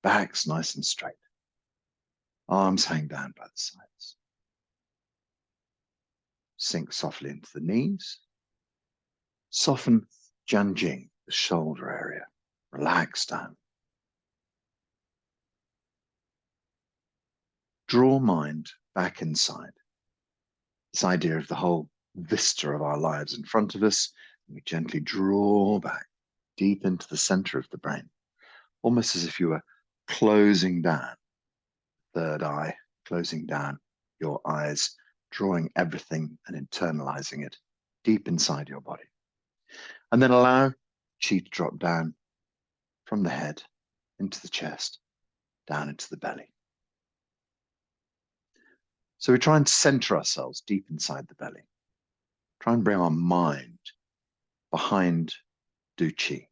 Back's nice and straight. Arms hang down by the sides. Sink softly into the knees. Soften Jianjing, the shoulder area. Relax down. Draw mind back inside. This idea of the whole vista of our lives in front of us. We gently draw back deep into the center of the brain, almost as if you were closing down the third eye, closing down your eyes, drawing everything and internalizing it deep inside your body. And then allow chi to drop down from the head into the chest, down into the belly. So we try and center ourselves deep inside the belly. Try and bring our mind behind Du Chi,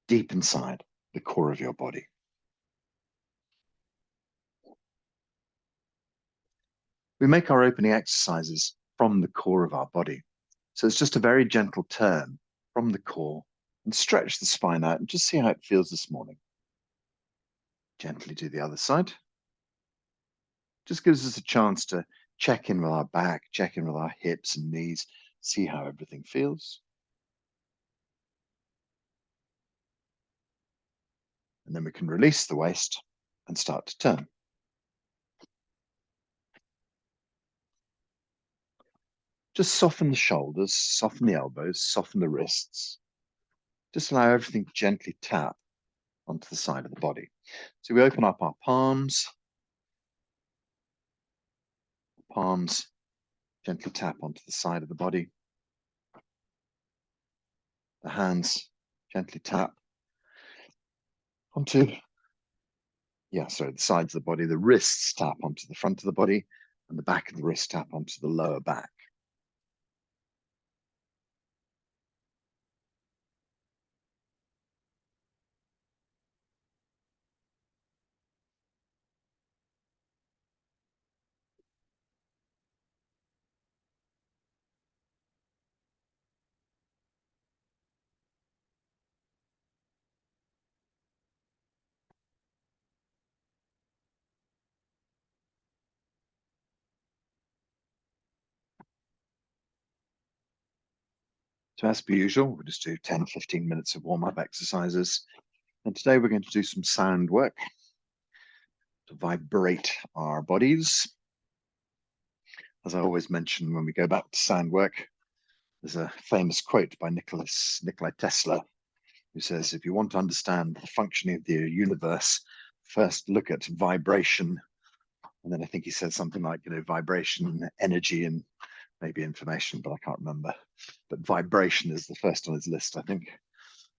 deep inside the core of your body. We make our opening exercises from the core of our body. So it's just a very gentle turn from the core and stretch the spine out and just see how it feels this morning. Gently do the other side. Just gives us a chance to check in with our back, check in with our hips and knees, see how everything feels. And then we can release the waist and start to turn. Just soften the shoulders, soften the elbows, soften the wrists. Just allow everything to gently tap onto the side of the body. So we open up our palms. Palms gently tap onto the side of the body. The hands gently tap onto, the sides of the body. The wrists tap onto the front of the body, and the back of the wrist tap onto the lower back. So as per usual, we'll just do 10, 15 minutes of warm-up exercises. And today we're going to do some sound work to vibrate our bodies. As I always mention when we go back to sound work, there's a famous quote by Nikola Tesla, who says, if you want to understand the functioning of the universe, first look at vibration. And then I think he said something like, vibration, energy, and maybe information, but I can't remember. But vibration is the first on his list, I think.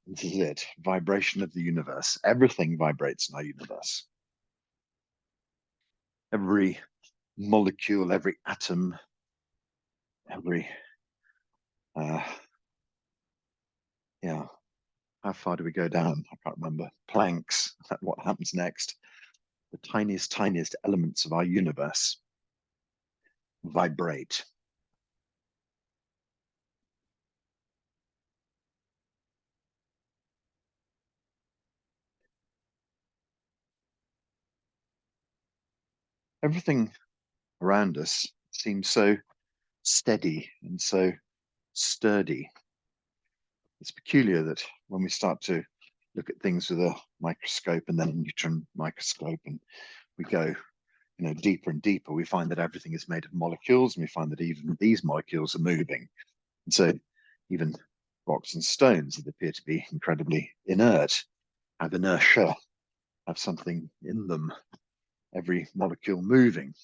This is it, vibration of the universe. Everything vibrates in our universe. Every molecule, every atom, every, how far do we go down? I can't remember. Planks, what happens next? The tiniest, tiniest elements of our universe vibrate. Everything around us seems so steady and so sturdy. It's peculiar that when we start to look at things with a microscope and then a neutron microscope, and we go deeper and deeper, we find that everything is made of molecules, and we find that even these molecules are moving. And so even rocks and stones that appear to be incredibly inert have inertia, have something in them, every molecule moving.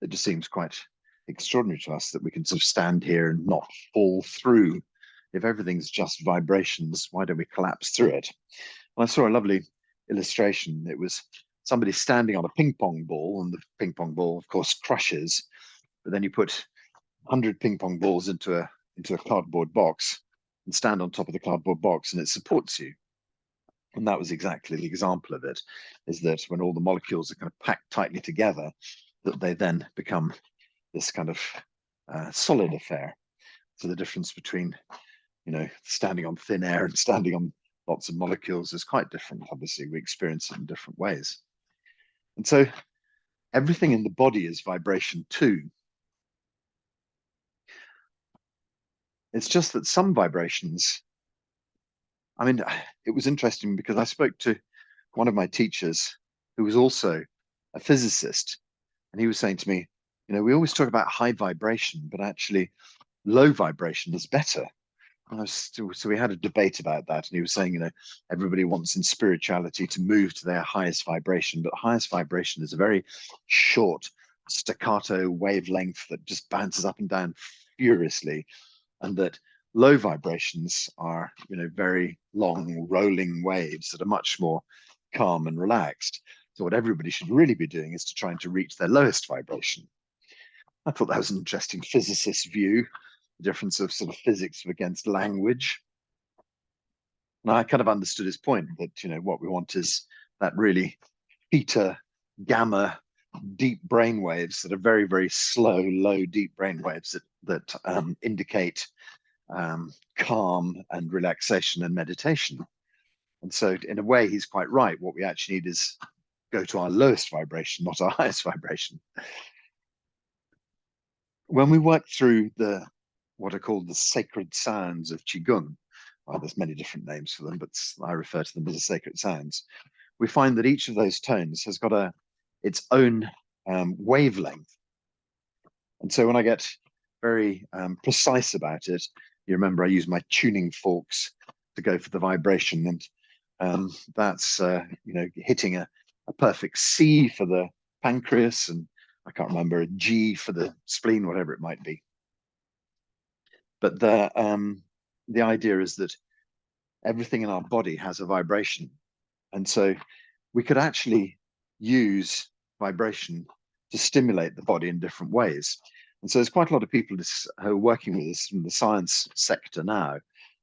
It just seems quite extraordinary to us that we can sort of stand here and not fall through. If everything's just vibrations, why don't we collapse through it? And I saw a lovely illustration. It was somebody standing on a ping pong ball, and the ping pong ball, of course, crushes. But then you put 100 ping pong balls into a cardboard box and stand on top of the cardboard box, and it supports you. And that was exactly the example of it, is that when all the molecules are kind of packed tightly together, that they then become this kind of solid affair. So the difference between, standing on thin air and standing on lots of molecules is quite different. Obviously, we experience it in different ways. And so everything in the body is vibration too. It's just that some vibrations, I mean, it was interesting because I spoke to one of my teachers who was also a physicist, and he was saying to me, we always talk about high vibration, but actually low vibration is better. So we had a debate about that, and he was saying, everybody wants in spirituality to move to their highest vibration, but highest vibration is a very short staccato wavelength that just bounces up and down furiously, and that low vibrations are, very long rolling waves that are much more calm and relaxed. So what everybody should really be doing is to trying to reach their lowest vibration. I thought that was an interesting physicist view, the difference of sort of physics against language. And I kind of understood his point that, what we want is that really theta, gamma, deep brain waves that are very, very slow, low, deep brain waves that indicate calm and relaxation and meditation. And so in a way, he's quite right. What we actually need is go to our lowest vibration, not our highest vibration. When we work through what are called the sacred sounds of Qigong, well, there's many different names for them, but I refer to them as the sacred sounds. We find that each of those tones has got its own wavelength. And so when I get very precise about it, you remember I use my tuning forks to go for the vibration, and that's hitting a perfect C for the pancreas, and I can't remember, a G for the spleen, whatever it might be. But the idea is that everything in our body has a vibration, and so we could actually use vibration to stimulate the body in different ways. And so there's quite a lot of people who are working with this from the science sector now.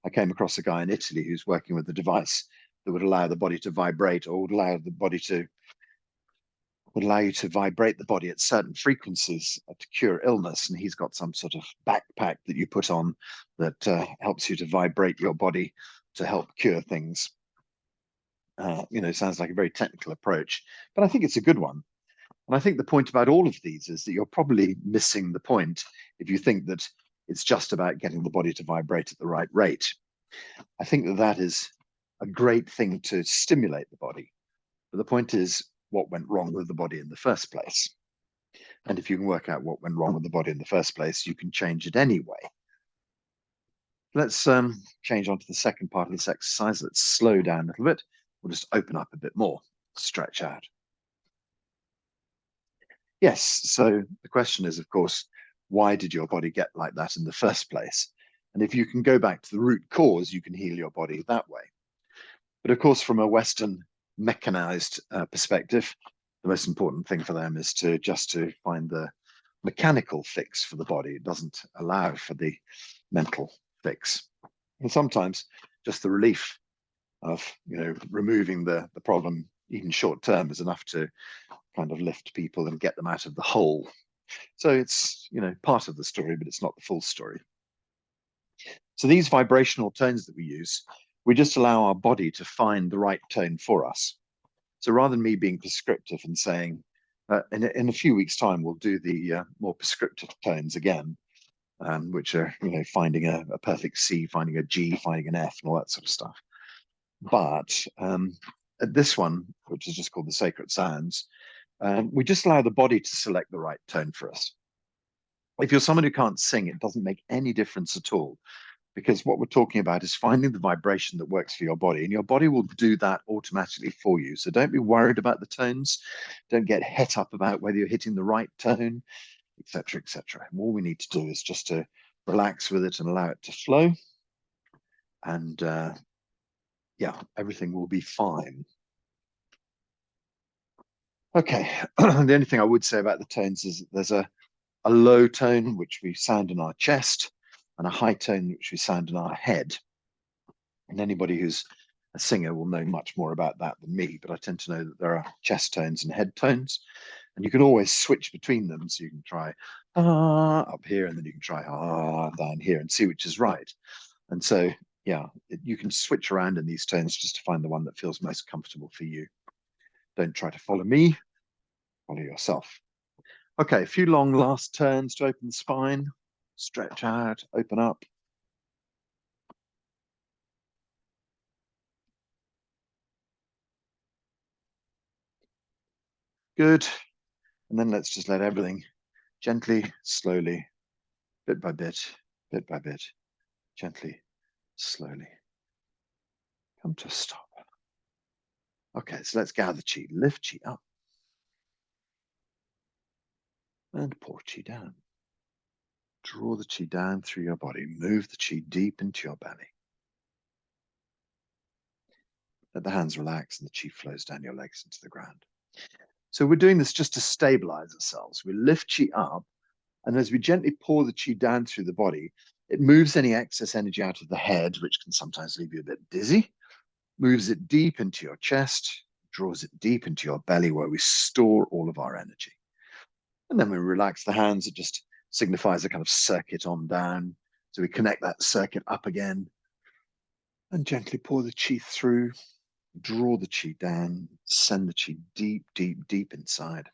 I came across a guy in Italy who's working with a device that would allow the body to vibrate, or would allow you to vibrate the body at certain frequencies to cure illness. And he's got some sort of backpack that you put on that helps you to vibrate your body to help cure things. Sounds like a very technical approach, but I think it's a good one. And I think the point about all of these is that you're probably missing the point if you think that it's just about getting the body to vibrate at the right rate. I think that is a great thing to stimulate the body. But the point is what went wrong with the body in the first place. And if you can work out what went wrong with the body in the first place, you can change it anyway. Let's change on to the second part of this exercise. Let's slow down a little bit. We'll just open up a bit more, stretch out. Yes, so the question is, of course, why did your body get like that in the first place? And if you can go back to the root cause, you can heal your body that way. But of course, from a Western mechanized perspective, the most important thing for them is to find the mechanical fix for the body. It doesn't allow for the mental fix. And sometimes just the relief of removing the problem, even short term, is enough to kind of lift people and get them out of the hole. So it's part of the story, but it's not the full story. So these vibrational tones that we use, we just allow our body to find the right tone for us. So rather than me being prescriptive and saying, in a few weeks' time, we'll do the more prescriptive tones again, which are finding a perfect C, finding a G, finding an F, and all that sort of stuff. But at this one, which is just called the sacred sounds, we just allow the body to select the right tone for us. If you're someone who can't sing, it doesn't make any difference at all, because what we're talking about is finding the vibration that works for your body, and your body will do that automatically for you. So don't be worried about the tones. Don't get het up about whether you're hitting the right tone, etc., etc. All we need to do is just to relax with it and allow it to flow. And yeah, everything will be fine. Okay, the only thing I would say about the tones is that there's a low tone, which we sound in our chest, and a high tone, which we sound in our head. And anybody who's a singer will know much more about that than me, but I tend to know that there are chest tones and head tones, and you can always switch between them. So you can try ah up here, and then you can try ah down here and see which is right. And so Yeah, you can switch around in these turns just to find the one that feels most comfortable for you. Don't try to follow me, follow yourself. Okay, a few long last turns to open the spine. Stretch out, open up. Good. And then let's just let everything gently, slowly, bit by bit, gently, slowly, come to a stop. Okay, so let's gather chi. Lift chi up and pour chi down. Draw the chi down through your body. Move the chi deep into your belly. Let the hands relax and the chi flows down your legs into the ground. So we're doing this just to stabilize ourselves. We lift chi up, and as we gently pour the chi down through the body, it moves any excess energy out of the head, which can sometimes leave you a bit dizzy, moves it deep into your chest, draws it deep into your belly where we store all of our energy. And then we relax the hands. It just signifies a kind of circuit on down. So we connect that circuit up again and gently pour the chi through, draw the chi down, send the chi deep, deep, deep inside.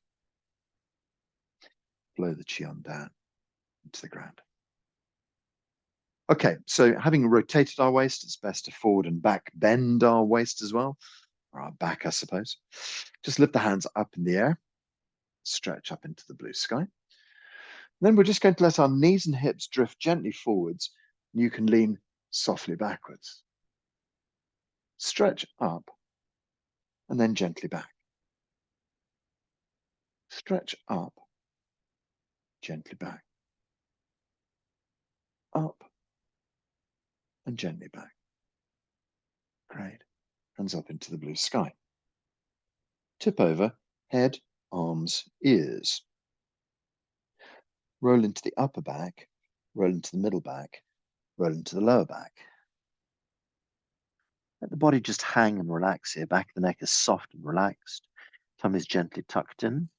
Blow the chi on down into the ground. Okay, so having rotated our waist, it's best to forward and back bend our waist as well, or our back, I suppose. Just lift the hands up in the air, stretch up into the blue sky. Then we're just going to let our knees and hips drift gently forwards. And you can lean softly backwards. Stretch up and then gently back. Stretch up, gently back. Up and gently back. Great. Hands up into the blue sky. Tip over, head, arms, ears. Roll into the upper back, roll into the middle back, roll into the lower back. Let the body just hang and relax here. Back of the neck is soft and relaxed. Tummy is gently tucked in.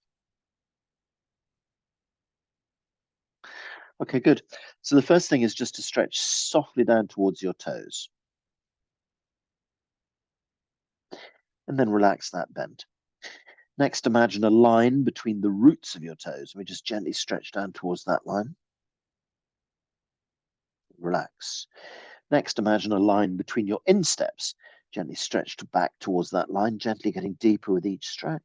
Okay, good. So the first thing is just to stretch softly down towards your toes. And then relax that bend. Next, imagine a line between the roots of your toes. We just gently stretch down towards that line. Relax. Next, imagine a line between your insteps. Gently stretch back towards that line, gently getting deeper with each stretch.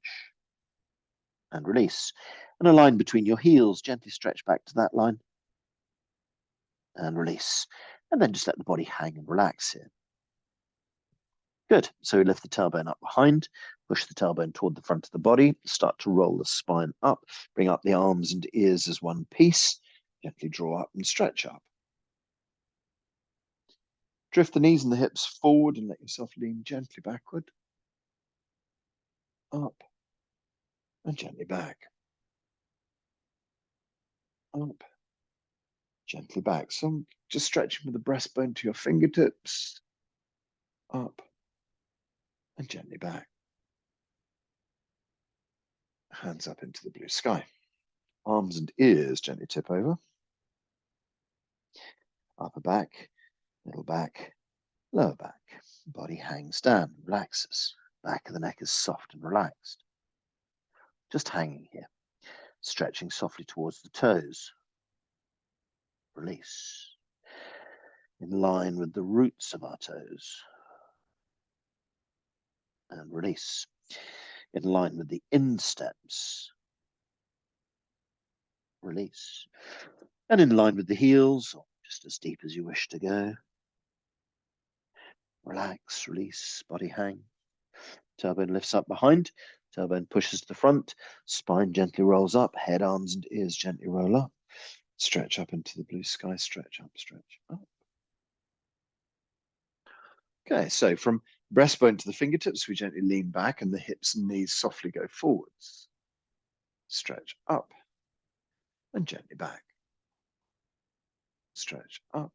And release. And a line between your heels. Gently stretch back to that line. And release. And then just let the body hang and relax here. Good. So we lift the tailbone up behind, push the tailbone toward the front of the body, start to roll the spine up, bring up the arms and ears as one piece, gently draw up and stretch up. Drift the knees and the hips forward and let yourself lean gently backward, up, and gently back, up, gently back. So just stretching from the breastbone to your fingertips, up, and gently back. Hands up into the blue sky. Arms and ears gently tip over. Upper back, middle back, lower back. Body hangs down, relaxes. Back of the neck is soft and relaxed. Just hanging here. Stretching softly towards the toes. Release. In line with the roots of our toes. And release. In line with the insteps. Release. And in line with the heels, or just as deep as you wish to go. Relax, release, body hang. Tailbone lifts up behind. Tailbone pushes to the front. Spine gently rolls up. Head, arms, and ears gently roll up. Stretch up into the blue sky. Stretch up, stretch up. Okay, so from breastbone to the fingertips, we gently lean back and the hips and knees softly go forwards. Stretch up and gently back. Stretch up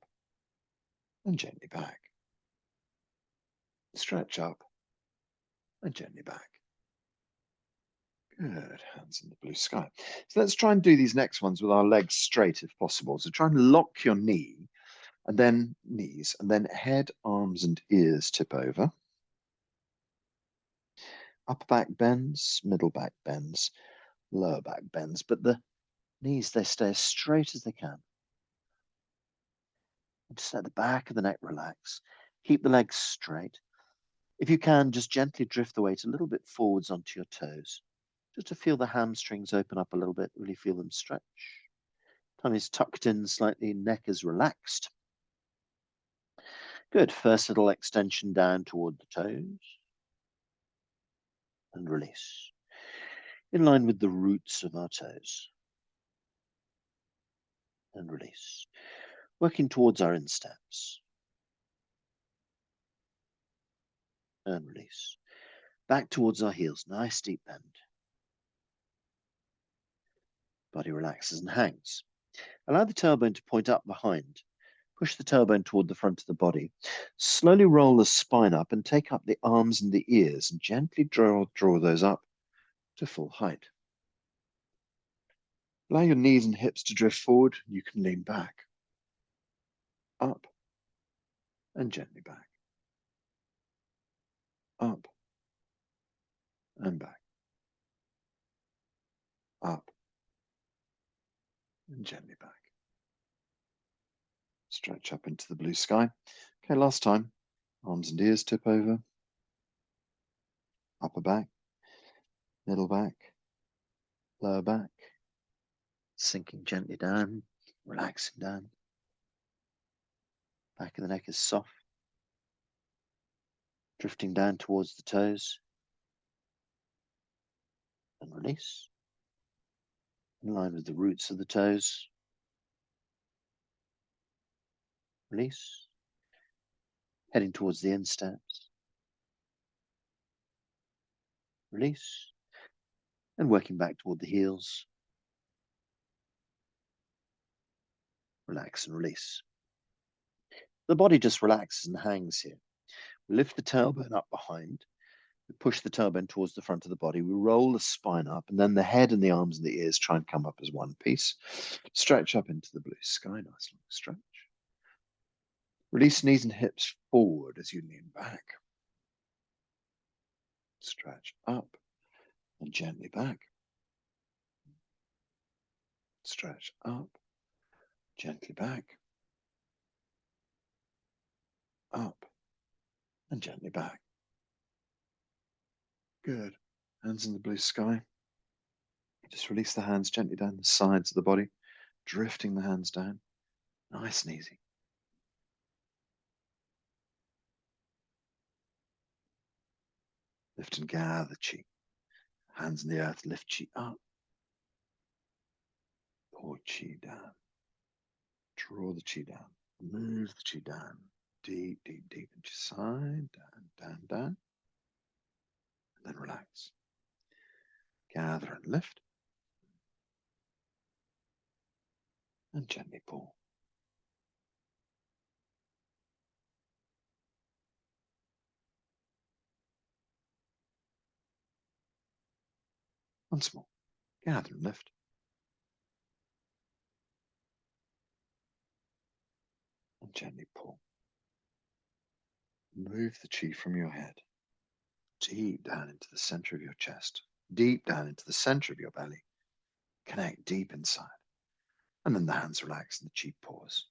and gently back. Stretch up and gently back. Good, hands in the blue sky. So let's try and do these next ones with our legs straight if possible. So try and lock your knee and then knees, and then head, arms, and ears tip over. Upper back bends, middle back bends, lower back bends, but the knees, they stay as straight as they can. And just let the back of the neck relax. Keep the legs straight. If you can, just gently drift the weight a little bit forwards onto your toes, just to feel the hamstrings open up a little bit, really feel them stretch. Tummy's tucked in slightly, neck is relaxed. Good. First little extension down toward the toes. And release. In line with the roots of our toes. And release. Working towards our insteps. And release. Back towards our heels. Nice deep bend. Body relaxes and hangs. Allow the tailbone to point up behind. Push the tailbone toward the front of the body. Slowly roll the spine up and take up the arms and the ears and gently draw those up to full height. Allow your knees and hips to drift forward. You can lean back, up, and gently back, up, and back, up, and gently back. Stretch up into the blue sky. Okay, last time. Arms and ears tip over. Upper back, middle back, lower back. Sinking gently down, relaxing down. Back of the neck is soft. Drifting down towards the toes. And release. In line with the roots of the toes. Release. Heading towards the insteps. Release. And working back toward the heels. Relax and release. The body just relaxes and hangs here. We lift the tailbone up behind. We push the tailbone towards the front of the body. We roll the spine up, and then the head and the arms and the ears try and come up as one piece. Stretch up into the blue sky. Nice long stretch. Release knees and hips forward as you lean back. Stretch up and gently back. Stretch up, gently back. Up and gently back. Good. Hands in the blue sky. Just release the hands gently down the sides of the body, drifting the hands down. Nice and easy. Lift and gather chi. Hands in the earth, lift chi up. Pour chi down. Draw the chi down. Move the chi down. Deep, deep, deep into your side. Down, down, down. And then relax. Gather and lift. And gently pull. Once more. Gather and lift. And gently pull. Move the chi from your head. Deep down into the center of your chest. Deep down into the center of your belly. Connect deep inside. And then the hands relax and the chi pours.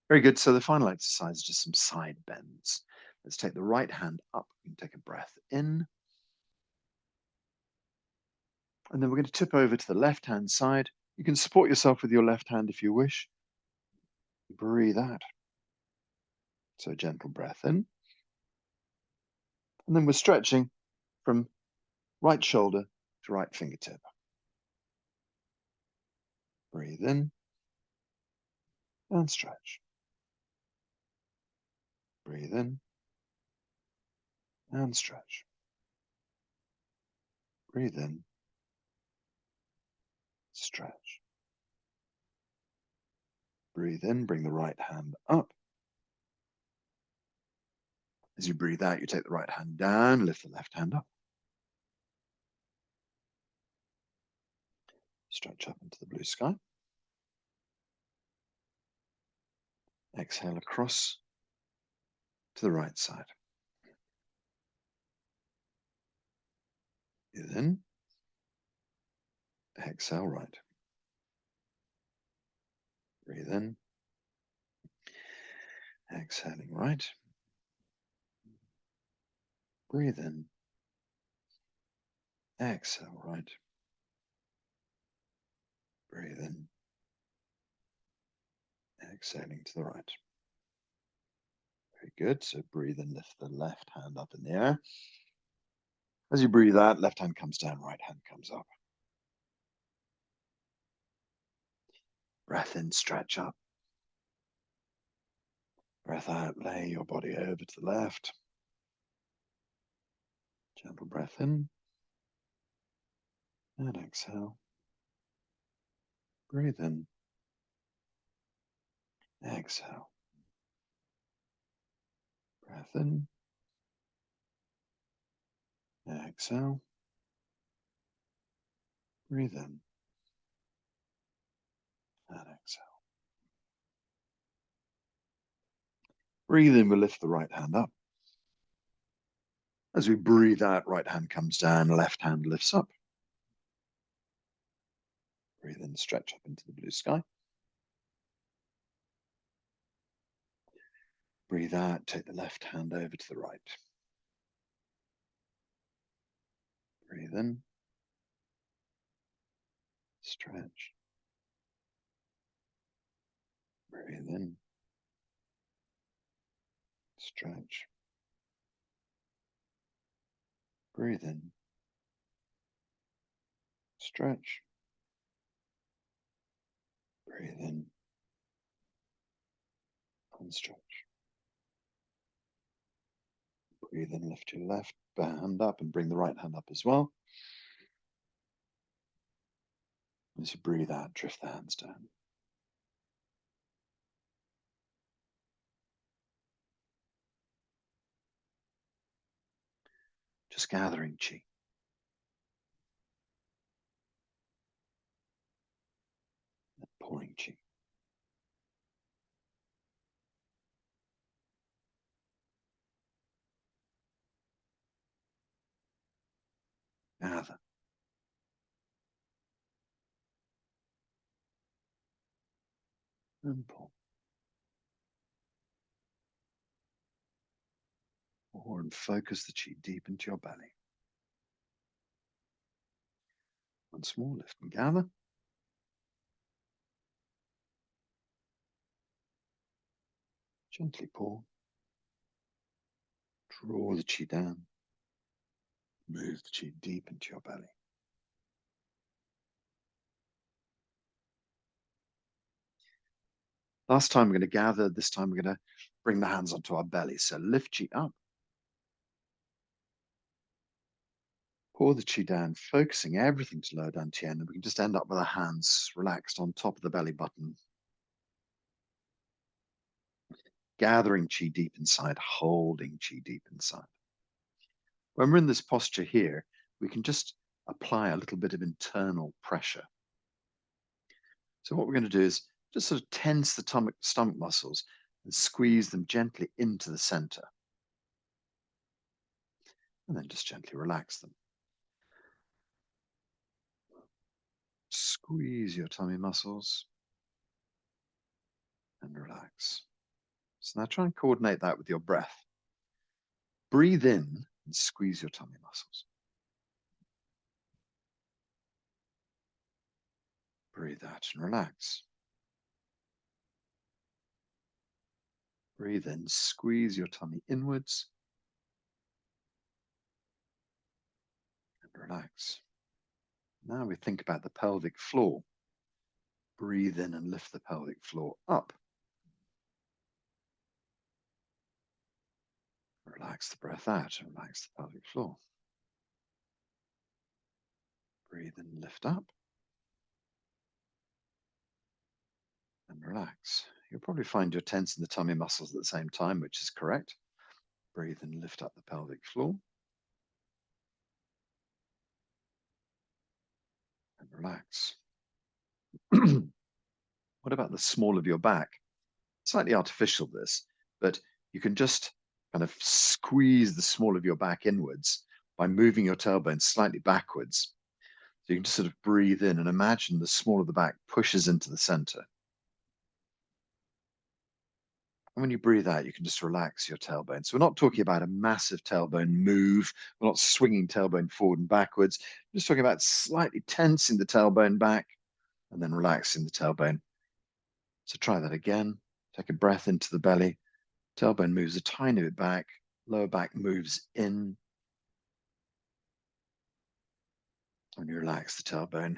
Very good. So the final exercise is just some side bends. Let's take the right hand up. You can take a breath in. And then we're going to tip over to the left-hand side. You can support yourself with your left hand if you wish. Breathe out. So a gentle breath in. And then we're stretching from right shoulder to right fingertip. Breathe in and stretch. Breathe in and stretch. Breathe in, stretch. Breathe in, bring the right hand up. As you breathe out, you take the right hand down, lift the left hand up. Stretch up into the blue sky. Exhale across to the right side. Breathe in. Exhale right. Breathe in. Exhaling right. Breathe in. Exhale right. Breathe in. Exhaling to the right. Very good. So breathe and lift the left hand up in the air. As you breathe out, left hand comes down, right hand comes up. Breath in, stretch up. Breath out, lay your body over to the left. Gentle breath in. And exhale. Breathe in. Exhale. Breath in. Exhale. Breathe in. And exhale. Breathe in, we'll lift the right hand up. As we breathe out, right hand comes down, left hand lifts up. Breathe in, stretch up into the blue sky. Breathe out, take the left hand over to the right. Breathe in. Stretch. Breathe in. Stretch. Breathe in. Stretch. Breathe in. And stretch. Breathe in, lift your left hand up and bring the right hand up as well. As you breathe out, drift the hands down. Just gathering chi. And pouring chi. Gather. And pull. Pour and focus the chi deep into your belly. Once more, lift and gather. Gently pour. Draw the chi down. Move the chi deep into your belly. Last time we're going to gather. This time we're going to bring the hands onto our belly. So lift chi up. Pour the chi down, focusing everything to Lower Dan Tien, and we can just end up with our hands relaxed on top of the belly button. Gathering chi deep inside, holding chi deep inside. When we're in this posture here, we can just apply a little bit of internal pressure. So what we're going to do is just sort of tense the stomach muscles and squeeze them gently into the center. And then just gently relax them. Squeeze your tummy muscles and relax. So now try and coordinate that with your breath. Breathe in and squeeze your tummy muscles. Breathe out and relax. Breathe in, squeeze your tummy inwards and relax. Now we think about the pelvic floor. Breathe in and lift the pelvic floor up. Relax the breath out and relax the pelvic floor. Breathe in, lift up and relax. You'll probably find you're tensing the tummy muscles at the same time, which is correct. Breathe and lift up the pelvic floor and relax. What about the small of your back? Slightly artificial, this, but you can just kind of squeeze the small of your back inwards by moving your tailbone slightly backwards. So you can just sort of breathe in and imagine the small of the back pushes into the center. And when you breathe out, you can just relax your tailbone. So we're not talking about a massive tailbone move. We're not swinging tailbone forward and backwards. We're just talking about slightly tensing the tailbone back and then relaxing the tailbone. So try that again. Take a breath into the belly. Tailbone moves a tiny bit back. Lower back moves in. When you relax the tailbone,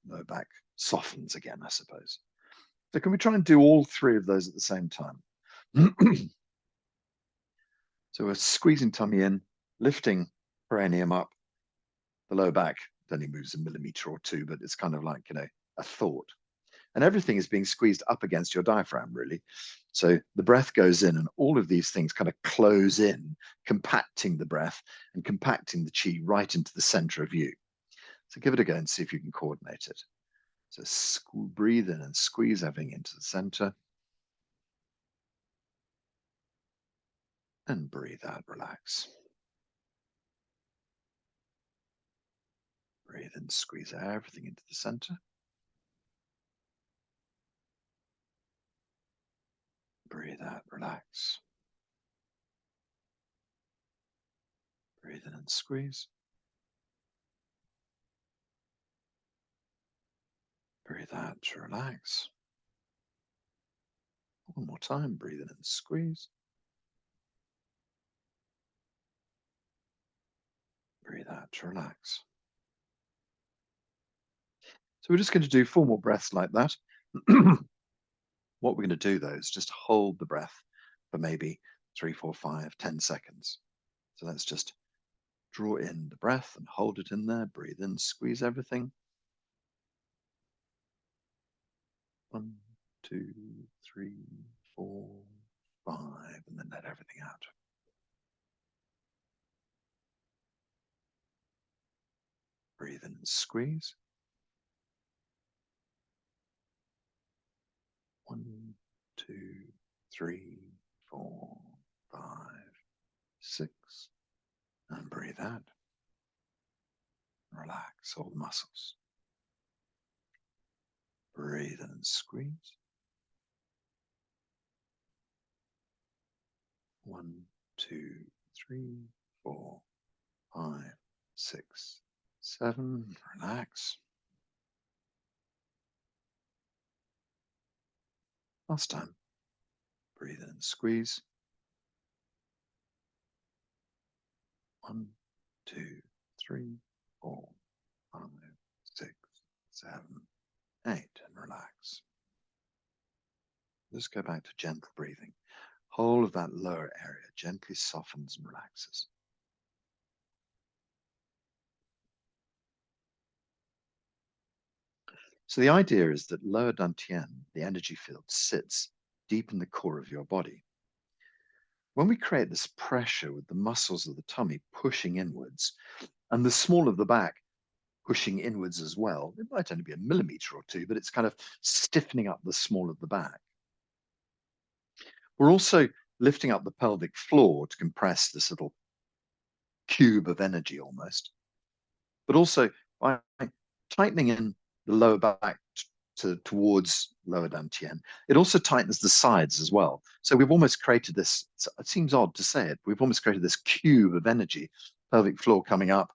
lower back softens again, I suppose. So can we try and do all three of those at the same time? So we're squeezing tummy in, lifting perineum up. The lower back only moves a millimeter or two, but it's kind of like, a thought. And everything is being squeezed up against your diaphragm, really. So the breath goes in, and all of these things kind of close in, compacting the breath and compacting the chi right into the center of you. So give it a go and see if you can coordinate it. So breathe in and squeeze everything into the center. And breathe out, relax. Breathe in, squeeze everything into the center. Breathe out, relax. Breathe in and squeeze. Breathe out to relax. One more time, breathe in and squeeze. Breathe out to relax. So we're just going to do 4 more breaths like that. What we're going to do, though, is just hold the breath for maybe 3, 4, 5, 10 seconds. So let's just draw in the breath and hold it in there. Breathe in, squeeze everything. 1, 2, 3, 4, 5, and then let everything out. Breathe in and squeeze. 1, 2, 3, 4, 5, 6, and breathe out. Relax all the muscles. Breathe in and squeeze. 1, 2, 3, 4, 5, 6, 7. Relax. Last time. Breathe in and squeeze. 1, 2, 3, 4, 5, 6, 7, 8, and relax. Just go back to gentle breathing. Whole of that lower area gently softens and relaxes. So the idea is that lower dantian, the energy field, sits deep in the core of your body. When we create this pressure with the muscles of the tummy pushing inwards and the small of the back pushing inwards as well, it might only be a millimeter or two, but it's kind of stiffening up the small of the back. We're also lifting up the pelvic floor to compress this little cube of energy almost, but also by tightening in the lower back towards lower dantian, it also tightens the sides as well. So we've almost created this, it seems odd to say it, we've almost created this cube of energy, pelvic floor coming up,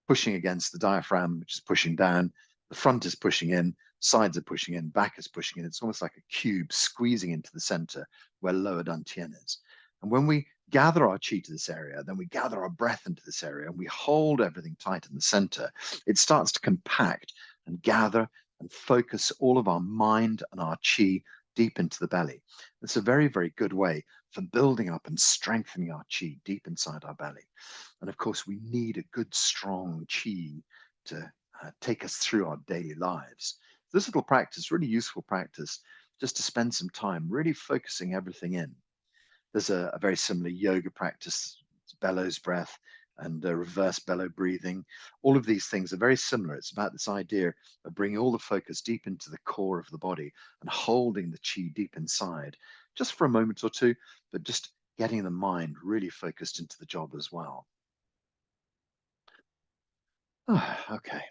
pushing against the diaphragm, which is pushing down, the front is pushing in, sides are pushing in, back is pushing in. It's almost like a cube squeezing into the center where lower dantian is. And when we gather our chi to this area, then we gather our breath into this area and we hold everything tight in the center, it starts to compact and gather and focus all of our mind and our chi deep into the belly. It's a very, very good way for building up and strengthening our chi deep inside our belly. And of course, we need a good, strong chi to take us through our daily lives. This little practice, really useful practice, just to spend some time really focusing everything in. There's a very similar yoga practice, it's bellows breath, and reverse bellow breathing. All of these things are very similar. It's about this idea of bringing all the focus deep into the core of the body and holding the chi deep inside, just for a moment or two, but just getting the mind really focused into the job as well. Okay,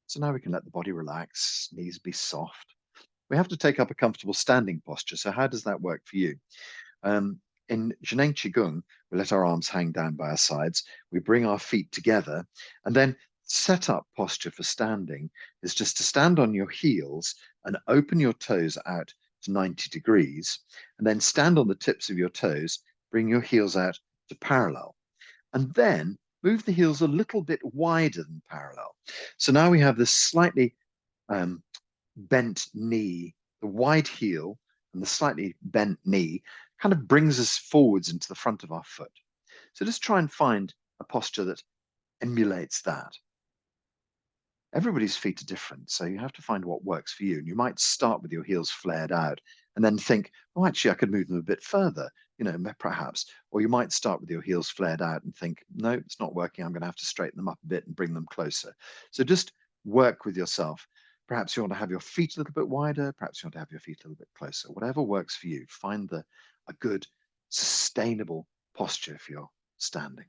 so now we can let the body relax, knees be soft. We have to take up a comfortable standing posture. So how does that work for you? In Zheneng Qigong, we let our arms hang down by our sides. We bring our feet together, and then set up posture for standing is just to stand on your heels and open your toes out to 90 degrees, and then stand on the tips of your toes, bring your heels out to parallel, and then move the heels a little bit wider than parallel. So now we have this slightly um, bent knee, the wide heel and the slightly bent knee kind of brings us forwards into the front of our foot. So just try and find a posture that emulates that. Everybody's feet are different, so you have to find what works for you. And you might start with your heels flared out and then think, oh, actually, I could move them a bit further, perhaps. Or you might start with your heels flared out and think, no, it's not working. I'm going to have to straighten them up a bit and bring them closer. So just work with yourself. Perhaps you want to have your feet a little bit wider. Perhaps you want to have your feet a little bit closer. Whatever works for you, find a good, sustainable posture for your standing.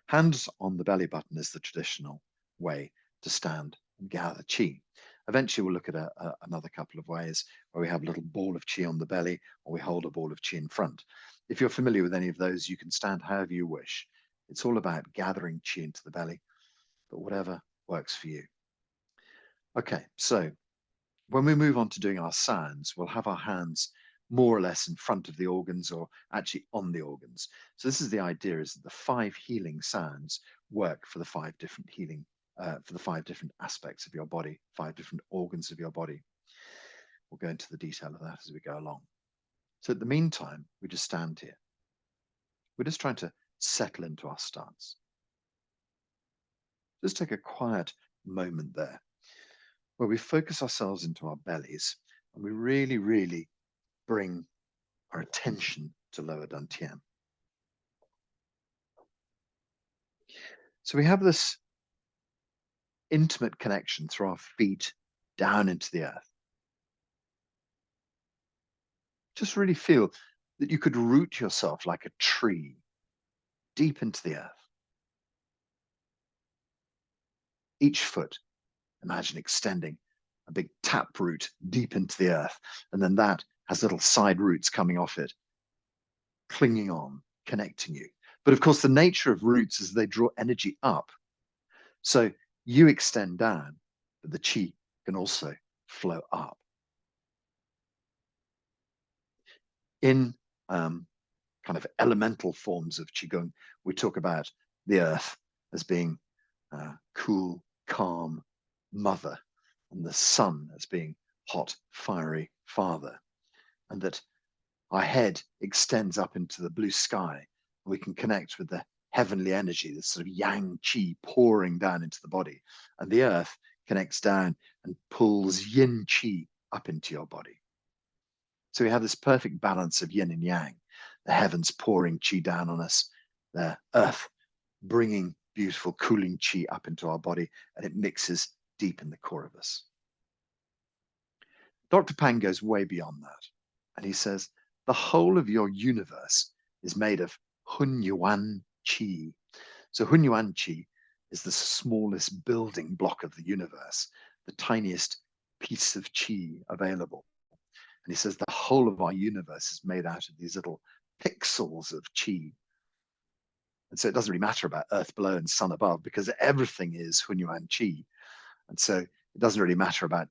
Hands on the belly button is the traditional way to stand and gather chi. Eventually, we'll look at another couple of ways where we have a little ball of chi on the belly, or we hold a ball of chi in front. If you're familiar with any of those, you can stand however you wish. It's all about gathering chi into the belly, but whatever works for you. Okay, so when we move on to doing our sounds, we'll have our hands more or less in front of the organs or actually on the organs. So this is the idea, is that the 5 healing sounds work for the 5 different healing, for the 5 different aspects of your body, 5 different organs of your body. We'll go into the detail of that as we go along. So at the meantime, we just stand here. We're just trying to settle into our stance. Just take a quiet moment there where we focus ourselves into our bellies and we really, really bring our attention to Lower Dan Tien. So we have this intimate connection through our feet down into the earth. Just really feel that you could root yourself like a tree deep into the earth. Each foot, imagine extending a big tap root deep into the earth, and then that has little side roots coming off it, clinging on, connecting you. But of course, the nature of roots is they draw energy up. So you extend down, but the chi can also flow up. In kind of elemental forms of Qigong, we talk about the earth as being cool, calm mother, and the sun as being hot, fiery father, and that our head extends up into the blue sky. We can connect with the heavenly energy, this sort of yang chi pouring down into the body, and the earth connects down and pulls yin chi up into your body. So we have this perfect balance of yin and yang, the heavens pouring chi down on us, the earth bringing beautiful cooling chi up into our body, and it mixes deep in the core of us. Dr. Pang goes way beyond that, and he says, the whole of your universe is made of Hunyuan Qi. So Hunyuan Qi is the smallest building block of the universe, the tiniest piece of Qi available. And he says the whole of our universe is made out of these little pixels of Qi. And so it doesn't really matter about earth below and sun above, because everything is Hunyuan Qi. And so it doesn't really matter about,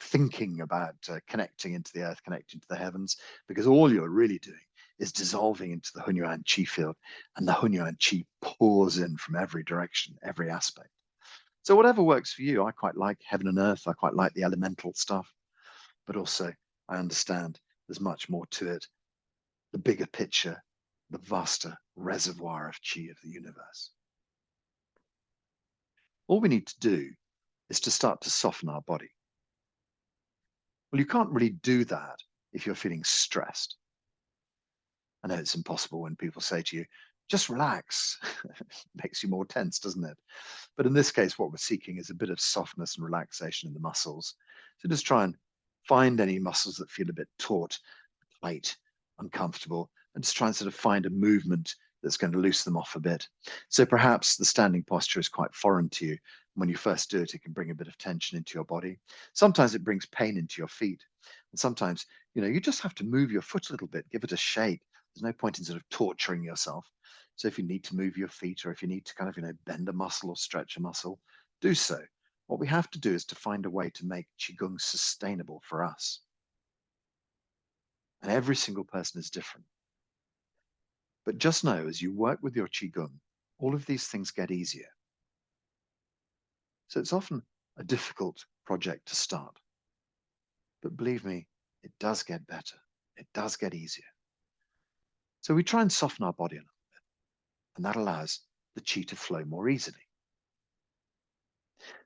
thinking about connecting into the earth, connecting to the heavens, because all you're really doing is dissolving into the Hunyuan Qi field, and the Hunyuan Qi pours in from every direction, every aspect. So whatever works for you, I quite like heaven and earth. I quite like the elemental stuff, but also I understand there's much more to it. The bigger picture, the vaster reservoir of Qi of the universe. All we need to do is to start to soften our body. Well, you can't really do that if you're feeling stressed. I know it's impossible when people say to you, just relax. Makes you more tense, doesn't it? But in this case, what we're seeking is a bit of softness and relaxation in the muscles. So just try and find any muscles that feel a bit taut, tight, uncomfortable, and just try and sort of find a movement that's going to loosen them off a bit. So perhaps the standing posture is quite foreign to you. When you first do it, it can bring a bit of tension into your body. Sometimes it brings pain into your feet. And sometimes, you just have to move your foot a little bit, give it a shake. There's no point in sort of torturing yourself. So if you need to move your feet or if you need to kind of, bend a muscle or stretch a muscle, do so. What we have to do is to find a way to make Qigong sustainable for us. And every single person is different. But just know, as you work with your Qigong, all of these things get easier. So it's often a difficult project to start. But believe me, it does get better. It does get easier. So we try and soften our body a little bit, and that allows the Qi to flow more easily.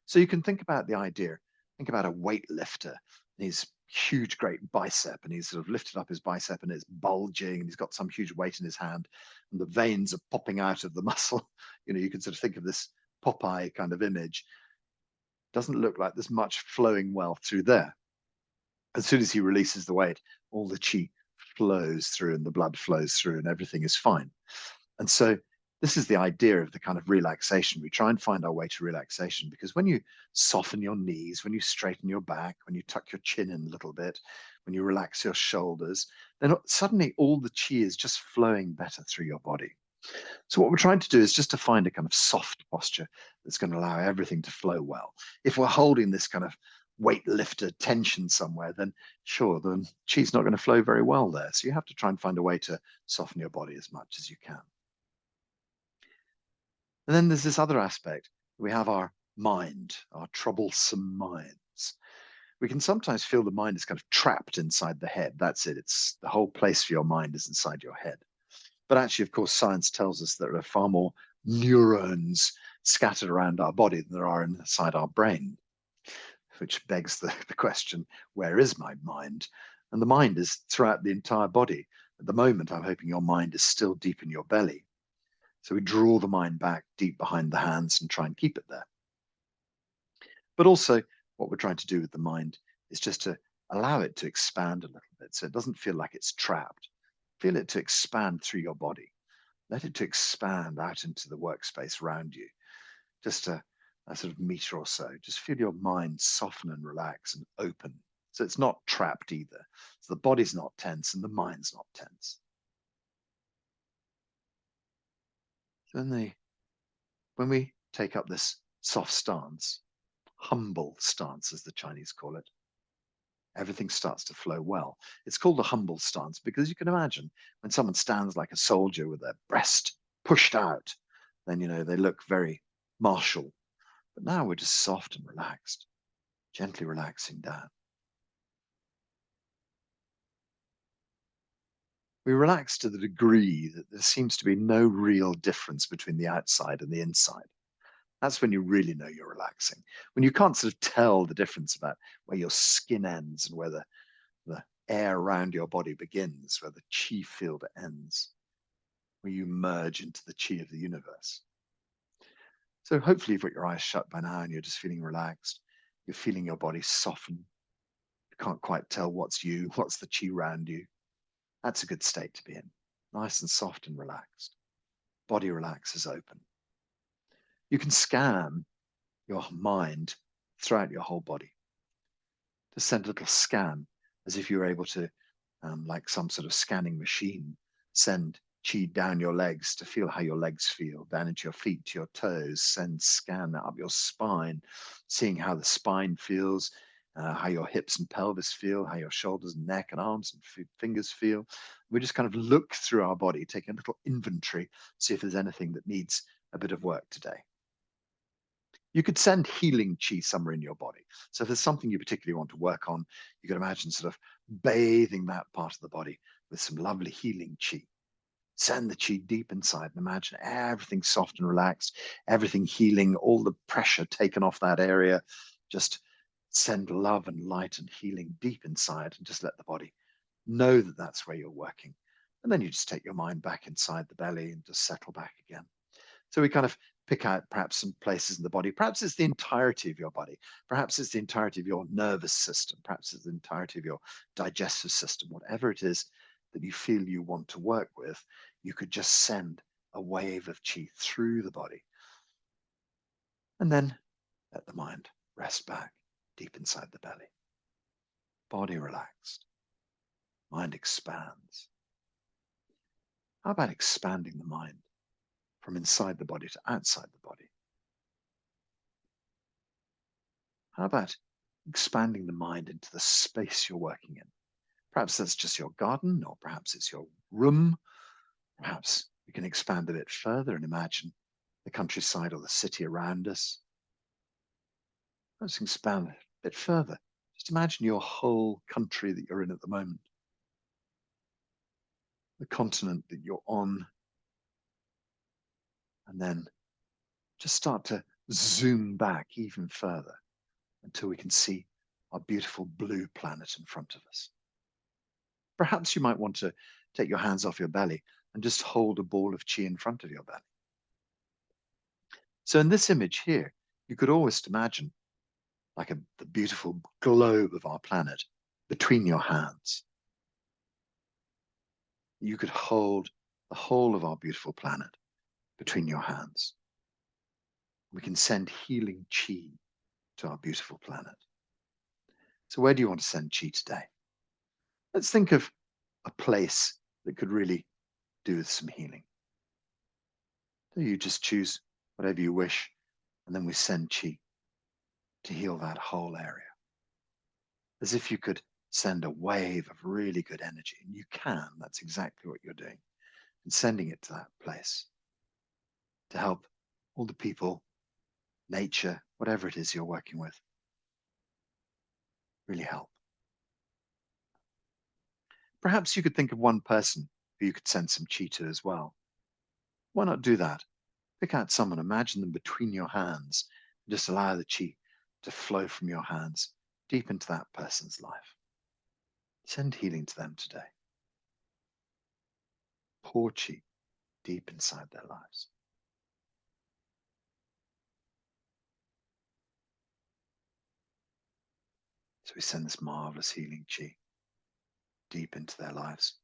So you can think about the idea, think about a weightlifter, his huge, great bicep, and he's sort of lifted up his bicep and it's bulging, and he's got some huge weight in his hand, and the veins are popping out of the muscle. You can sort of think of this Popeye kind of image. Doesn't look like there's much flowing well through there. As soon as he releases the weight, all the Qi flows through and the blood flows through and everything is fine. And so this is the idea of the kind of relaxation. We try and find our way to relaxation because when you soften your knees, when you straighten your back, when you tuck your chin in a little bit, when you relax your shoulders, then suddenly all the Qi is just flowing better through your body. So what we're trying to do is just to find a kind of soft posture that's going to allow everything to flow well. If we're holding this kind of weightlifter tension somewhere, then sure, the Qi's not going to flow very well there. So you have to try and find a way to soften your body as much as you can. And then there's this other aspect. We have our mind, our troublesome minds. We can sometimes feel the mind is kind of trapped inside the head. That's it. It's the whole place for your mind is inside your head. But actually, of course, science tells us there are far more neurons scattered around our body than there are inside our brain, which begs the question, where is my mind? And the mind is throughout the entire body. At the moment, I'm hoping your mind is still deep in your belly. So we draw the mind back deep behind the hands and try and keep it there. But also, what we're trying to do with the mind is just to allow it to expand a little bit so it doesn't feel like it's trapped. Feel it to expand through your body. Let it to expand out into the workspace around you. Just a sort of meter or so. Just feel your mind soften and relax and open. So it's not trapped either. So the body's not tense and the mind's not tense. So when we take up this soft stance, humble stance as the Chinese call it, everything starts to flow well. It's called the humble stance because you can imagine when someone stands like a soldier with their breast pushed out, then, they look very martial. But now we're just soft and relaxed, gently relaxing down. We relax to the degree that there seems to be no real difference between the outside and the inside. That's when you really know you're relaxing. When you can't sort of tell the difference about where your skin ends and where the air around your body begins, where the Qi field ends, where you merge into the Qi of the universe. So hopefully you've got your eyes shut by now and you're just feeling relaxed. You're feeling your body soften. You can't quite tell what's you, what's the Qi around you. That's a good state to be in. Nice and soft and relaxed. Body relaxes open. You can scan your mind throughout your whole body. Just send a little scan as if you were able to, like some sort of scanning machine, send Qi down your legs to feel how your legs feel, down into your feet, to your toes, send scan up your spine, seeing how the spine feels, how your hips and pelvis feel, how your shoulders and neck and arms and fingers feel. We just kind of look through our body, take a little inventory, see if there's anything that needs a bit of work today. You could send healing Qi somewhere in your body. So if there's something you particularly want to work on, you can imagine sort of bathing that part of the body with some lovely healing Qi. Send the Qi deep inside and imagine everything soft and relaxed, everything healing, all the pressure taken off that area. Just send love and light and healing deep inside and just let the body know that that's where you're working. And then you just take your mind back inside the belly and just settle back again. So we kind of pick out perhaps some places in the body. Perhaps it's the entirety of your body. Perhaps it's the entirety of your nervous system. Perhaps it's the entirety of your digestive system. Whatever it is that you feel you want to work with, you could just send a wave of chi through the body. And then let the mind rest back deep inside the belly. Body relaxed. Mind expands. How about expanding the mind from inside the body to outside the body? How about expanding the mind into the space you're working in? Perhaps that's just your garden, or perhaps it's your room. Perhaps we can expand a bit further and imagine the countryside or the city around us. Let's expand a bit further. Just imagine your whole country that you're in at the moment, the continent that you're on, and then just start to zoom back even further until we can see our beautiful blue planet in front of us. Perhaps you might want to take your hands off your belly and just hold a ball of chi in front of your belly. So in this image here, you could almost imagine like the beautiful globe of our planet between your hands. You could hold the whole of our beautiful planet between your hands. We can send healing chi to our beautiful planet. So where do you want to send chi today? Let's think of a place that could really do with some healing. So you just choose whatever you wish, and then we send chi to heal that whole area. As if you could send a wave of really good energy, and you can, that's exactly what you're doing, and sending it to that place to help all the people, nature, whatever it is you're working with, really help. Perhaps you could think of one person who you could send some chi to as well. Why not do that? Pick out someone, imagine them between your hands, and just allow the chi to flow from your hands deep into that person's life. Send healing to them today. Pour chi deep inside their lives. So we send this marvelous healing chi deep into their lives.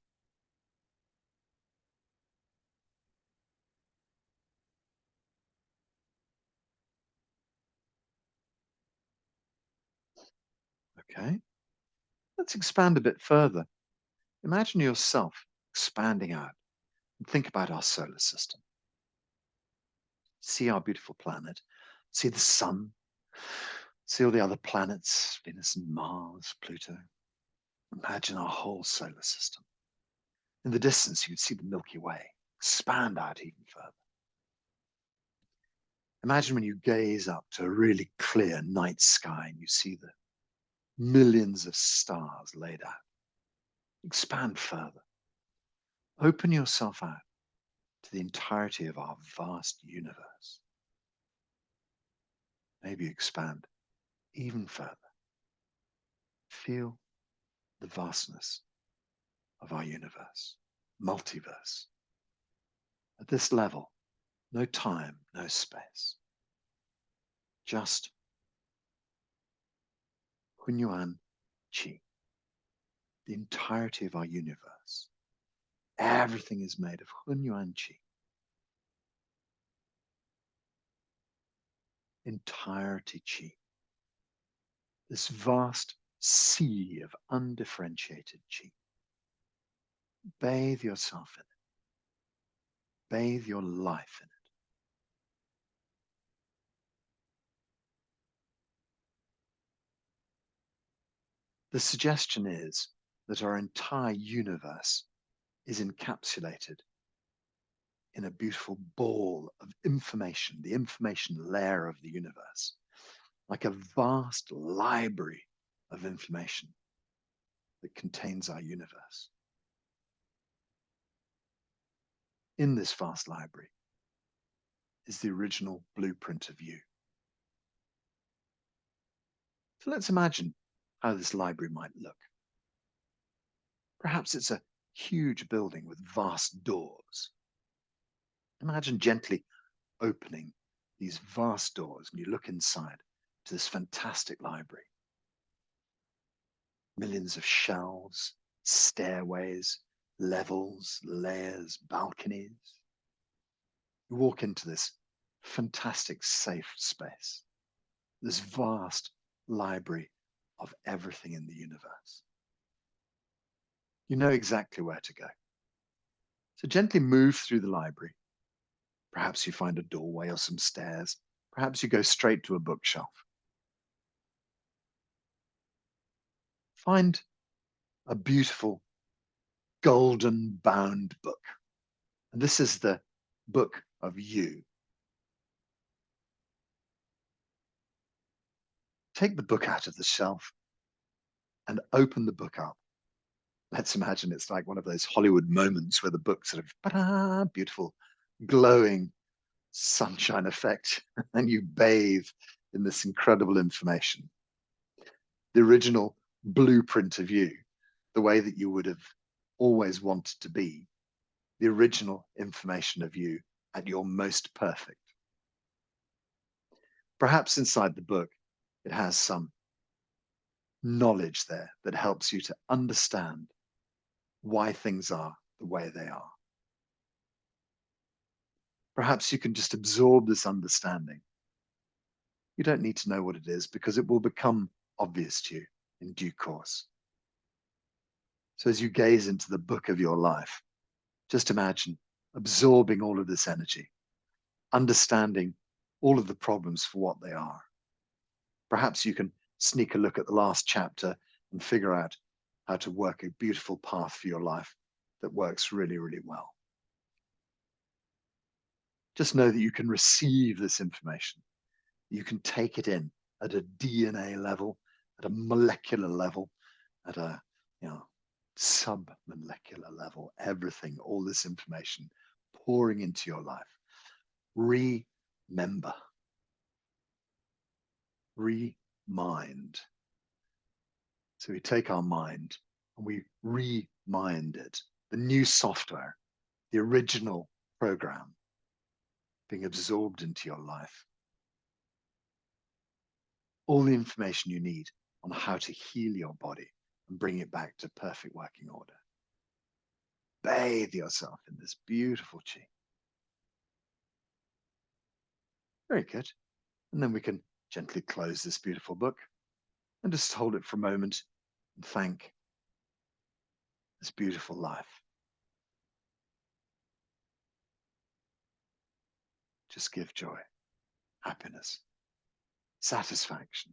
Okay, let's expand a bit further. Imagine yourself expanding out and think about our solar system. See our beautiful planet, see the sun, see all the other planets, Venus and Mars, Pluto. Imagine our whole solar system. In the distance, you'd see the Milky Way expand out even further. Imagine when you gaze up to a really clear night sky and you see the millions of stars laid out. Expand further. Open yourself out to the entirety of our vast universe. Maybe expand even further. Feel the vastness of our universe, multiverse. At this level, no time, no space. Just Hunyuan Chi, the entirety of our universe. Everything is made of Hunyuan Chi. Entirety Chi. This vast sea of undifferentiated Chi. Bathe yourself in it. Bathe your life in it. The suggestion is that our entire universe is encapsulated in a beautiful ball of information, the information layer of the universe, like a vast library of information that contains our universe. In this vast library is the original blueprint of you. So let's imagine how this library might look. Perhaps it's a huge building with vast doors. Imagine gently opening these vast doors and you look inside to this fantastic library. Millions of shelves, stairways, levels, layers, balconies. You walk into this fantastic safe space, this vast library of everything in the universe. You know exactly where to go. So gently move through the library. Perhaps you find a doorway or some stairs. Perhaps you go straight to a bookshelf. Find a beautiful golden bound book. And this is the book of you. Take the book out of the shelf and open the book up. Let's imagine it's like one of those Hollywood moments where the book sort of beautiful, glowing sunshine effect, and you bathe in this incredible information. The original blueprint of you, the way that you would have always wanted to be, the original information of you at your most perfect. Perhaps inside the book, it has some knowledge there that helps you to understand why things are the way they are. Perhaps you can just absorb this understanding. You don't need to know what it is because it will become obvious to you in due course. So as you gaze into the book of your life, just imagine absorbing all of this energy, understanding all of the problems for what they are. Perhaps you can sneak a look at the last chapter and figure out how to work a beautiful path for your life that works really, really well. Just know that you can receive this information. You can take it in at a DNA level, at a molecular level, at a sub-molecular level, everything, all this information pouring into your life. Remember. Remind. So we take our mind and we remind it, the new software, the original program being absorbed into your life. All the information you need on how to heal your body and bring it back to perfect working order. Bathe yourself in this beautiful chi. Very good. And then we can gently close this beautiful book and just hold it for a moment and thank this beautiful life. Just give joy, happiness, satisfaction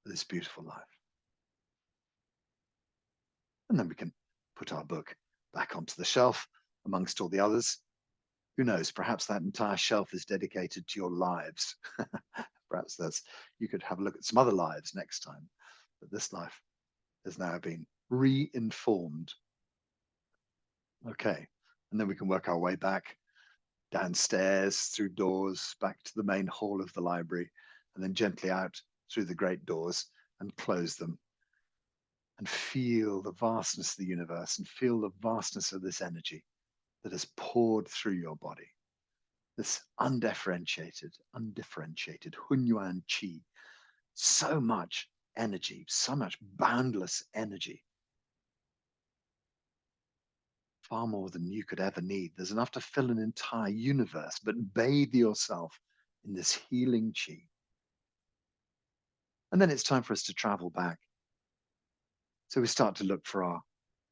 for this beautiful life. And then we can put our book back onto the shelf amongst all the others. Who knows, perhaps that entire shelf is dedicated to your lives. Perhaps you could have a look at some other lives next time. But this life has now been re-informed. Okay, and then we can work our way back downstairs, through doors, back to the main hall of the library, and then gently out through the great doors and close them. And feel the vastness of the universe and feel the vastness of this energy that has poured through your body. This undifferentiated Hunyuan Qi. So much energy, so much boundless energy. Far more than you could ever need. There's enough to fill an entire universe, but bathe yourself in this healing Qi. And then it's time for us to travel back. So we start to look for our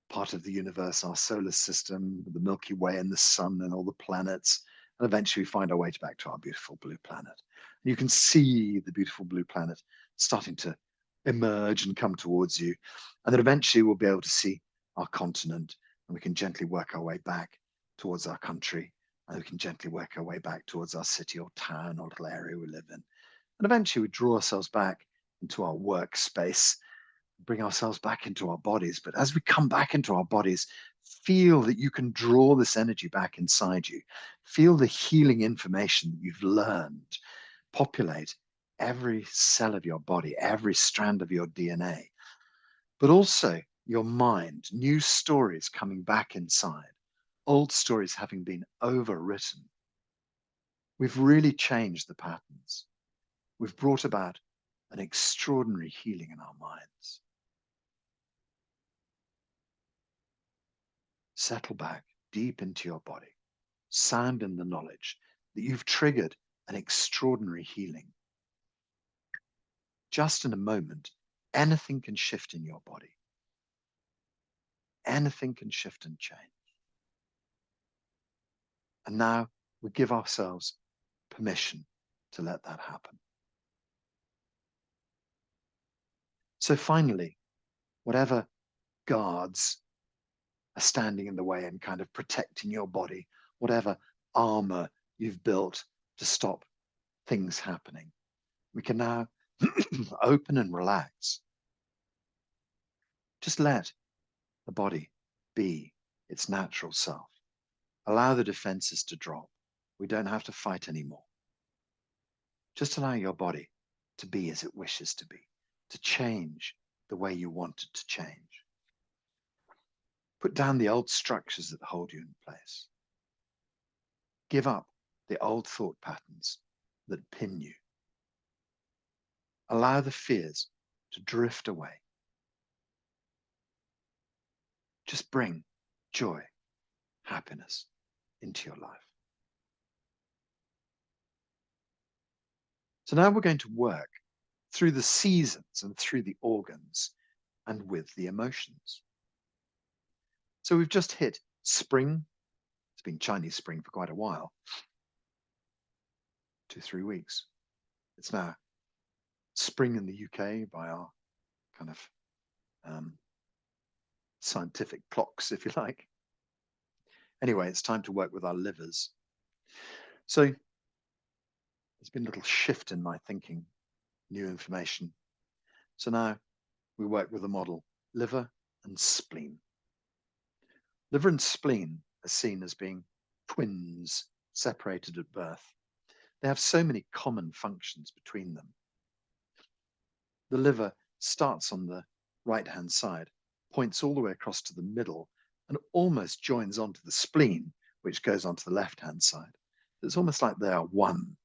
part of the universe, our solar system, the Milky Way and the sun and all the planets. And eventually we find our way back to our beautiful blue planet. And you can see the beautiful blue planet starting to emerge and come towards you. And then eventually we'll be able to see our continent, and we can gently work our way back towards our country. And we can gently work our way back towards our city or town or little area we live in. And eventually we draw ourselves back into our workspace, bring ourselves back into our bodies. But as we come back into our bodies, feel that you can draw this energy back inside you. Feel the healing information that you've learned populate every cell of your body, every strand of your DNA. But also your mind, new stories coming back inside, old stories having been overwritten. We've really changed the patterns. We've brought about an extraordinary healing in our minds. Settle back deep into your body, sound in the knowledge that you've triggered an extraordinary healing. Just in a moment, anything can shift in your body. Anything can shift and change. And now we give ourselves permission to let that happen. So finally, whatever guards are standing in the way and kind of protecting your body, whatever armor you've built to stop things happening, we can now open and relax. Just let the body be its natural self. Allow the defenses to drop. We don't have to fight anymore. Just allow your body to be as it wishes to be, to change the way you want it to change. Put down the old structures that hold you in place. Give up the old thought patterns that pin you. Allow the fears to drift away. Just bring joy, happiness into your life. So now we're going to work through the seasons and through the organs and with the emotions. So we've just hit spring. It's been Chinese spring for quite a while, 2-3 weeks. It's now spring in the UK by our kind of scientific clocks, if you like. Anyway, it's time to work with our livers. So there's been a little shift in my thinking, new information. So now we work with the model liver and spleen. Liver and spleen are seen as being twins separated at birth. They have so many common functions between them. The liver starts on the right-hand side, points all the way across to the middle, and almost joins onto the spleen, which goes onto the left-hand side. It's almost like they are one.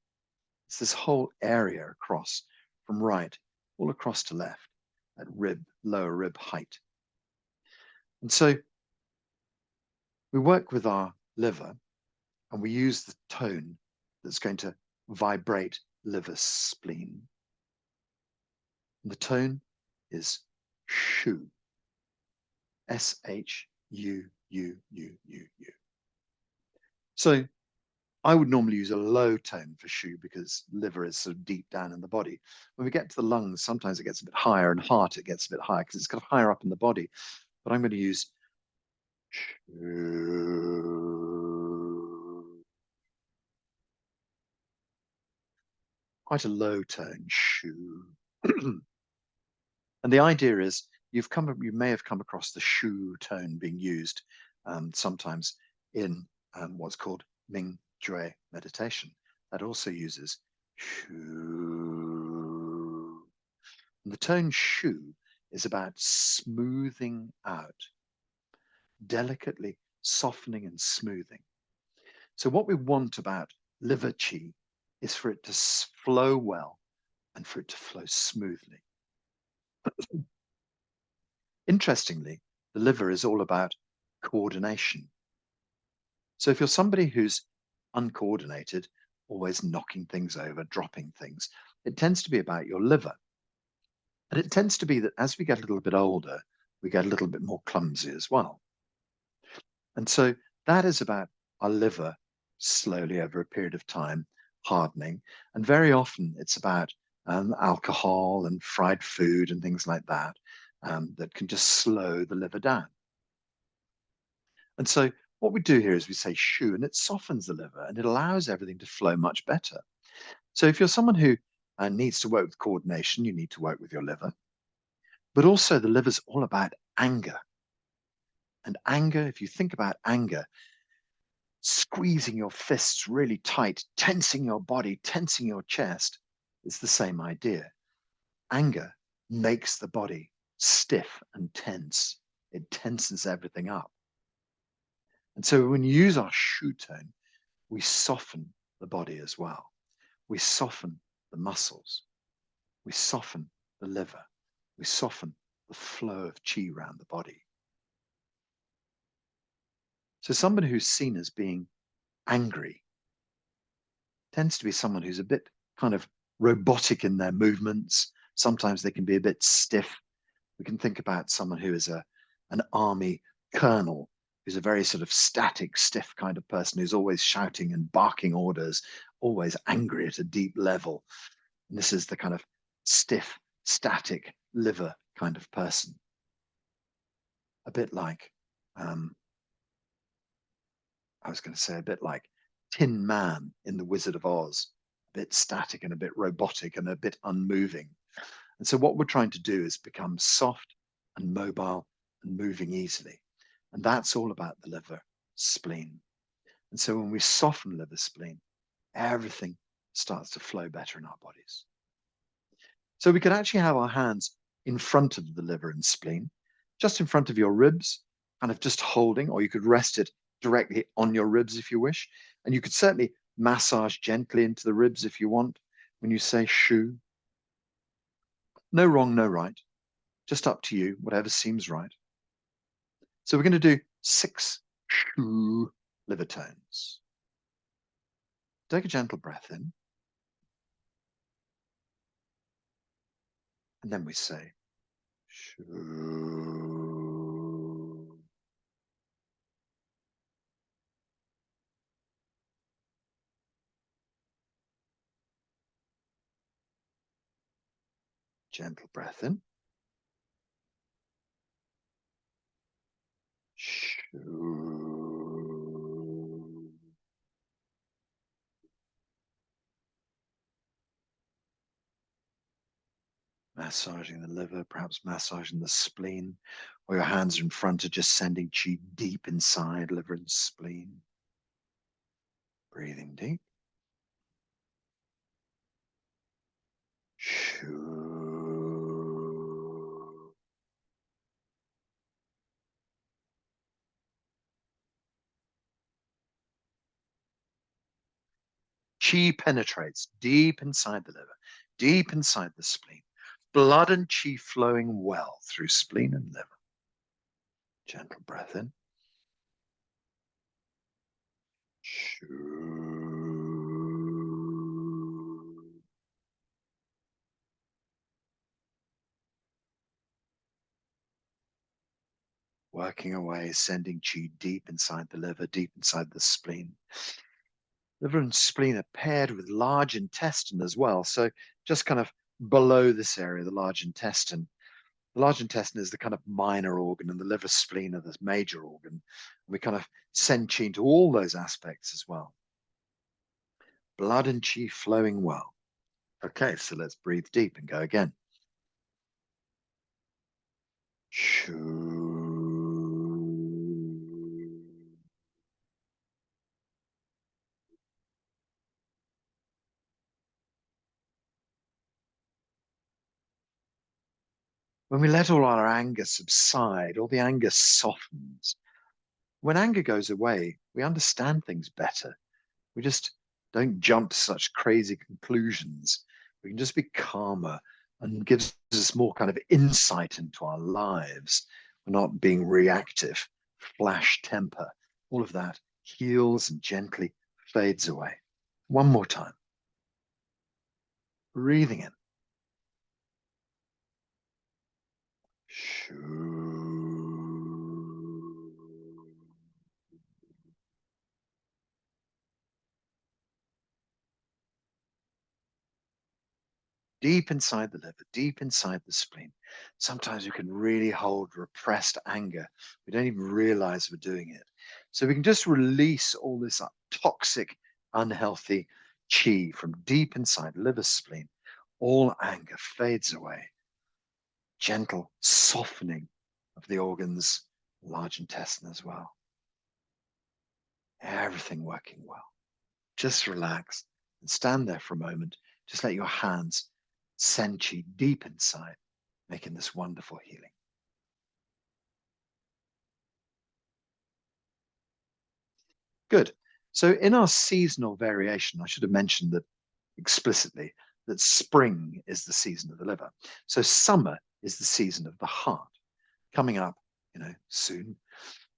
It's this whole area across, from right, all across to left, at lower rib height. And so we work with our liver, and we use the tone that's going to vibrate liver spleen. And the tone is shu. S-H-U-U-U-U-U. So I would normally use a low tone for shu because liver is sort of deep down in the body. When we get to the lungs, sometimes it gets a bit higher, and heart, it gets a bit higher because it's kind of higher up in the body. But I'm going to use shu. Quite a low tone, shu. And the idea is you may have come across the shu tone being used sometimes in what's called Ming Jue meditation. That also uses shu. And the tone shu is about smoothing out, delicately softening and smoothing. So what we want about liver qi is for it to flow well and for it to flow smoothly. Interestingly, the liver is all about coordination. So if you're somebody who's uncoordinated, always knocking things over, dropping things, it tends to be about your liver. And it tends to be that as we get a little bit older, we get a little bit more clumsy as well. And so that is about our liver slowly over a period of time hardening. And very often it's about alcohol and fried food and things like that that can just slow the liver down. And so what we do here is we say shu, and it softens the liver and it allows everything to flow much better. So if you're someone who needs to work with coordination, you need to work with your liver. But also the liver's all about anger. And anger, if you think about anger, squeezing your fists really tight, tensing your body, tensing your chest, it's the same idea. Anger makes the body stiff and tense. it tenses everything up. And so when you use our shu tone, we soften the body as well. We soften the muscles. We soften the liver. We soften the flow of qi around the body. So somebody who's seen as being angry tends to be someone who's a bit kind of robotic in their movements. Sometimes they can be a bit stiff. We can think about someone who is an army colonel, who's a very sort of static, stiff kind of person who's always shouting and barking orders, always angry at a deep level. And this is the kind of stiff, static liver kind of person. A bit like, I was going to say, a bit like Tin Man in The Wizard of Oz, a bit static and a bit robotic and a bit unmoving. And so what we're trying to do is become soft and mobile and moving easily. And that's all about the liver, spleen. And so when we soften liver, spleen, everything starts to flow better in our bodies. So we could actually have our hands in front of the liver and spleen, just in front of your ribs, kind of just holding, or you could rest it directly on your ribs if you wish. And you could certainly massage gently into the ribs if you want when you say shu. No wrong, no right. Just up to you, whatever seems right. So we're going to do 6 shu liver tones. Take a gentle breath in. And then we say shu. Gentle breath in. Shu. Massaging the liver, perhaps massaging the spleen, or your hands are in front are just sending qi deep inside liver and spleen. Breathing deep. Shu. Qi penetrates deep inside the liver, deep inside the spleen. Blood and qi flowing well through spleen and liver. Gentle breath in. Shu. Working away, sending qi deep inside the liver, deep inside the spleen. Liver and spleen are paired with large intestine as well. So just kind of below this area, the large intestine. The large intestine is the kind of minor organ, and the liver, spleen are the major organ. We kind of send qi into all those aspects as well. Blood and qi flowing well. Okay, so let's breathe deep and go again. Shu. When we let all our anger subside, all the anger softens. When anger goes away, we understand things better. We just don't jump to such crazy conclusions. We can just be calmer and gives us more kind of insight into our lives. We're not being reactive, flash temper. All of that heals and gently fades away. One more time. Breathing in. Deep inside the liver, deep inside the spleen. Sometimes we can really hold repressed anger. We don't even realize we're doing it. So we can just release all this toxic, unhealthy qi from deep inside liver, spleen. All anger fades away. Gentle softening of the organs, large intestine as well. Everything working well. Just relax and stand there for a moment. Just let your hands send qi deep inside, making this wonderful healing. Good. So in our seasonal variation, I should have mentioned that explicitly that spring is the season of the liver. So summer is the season of the heart. Coming up, soon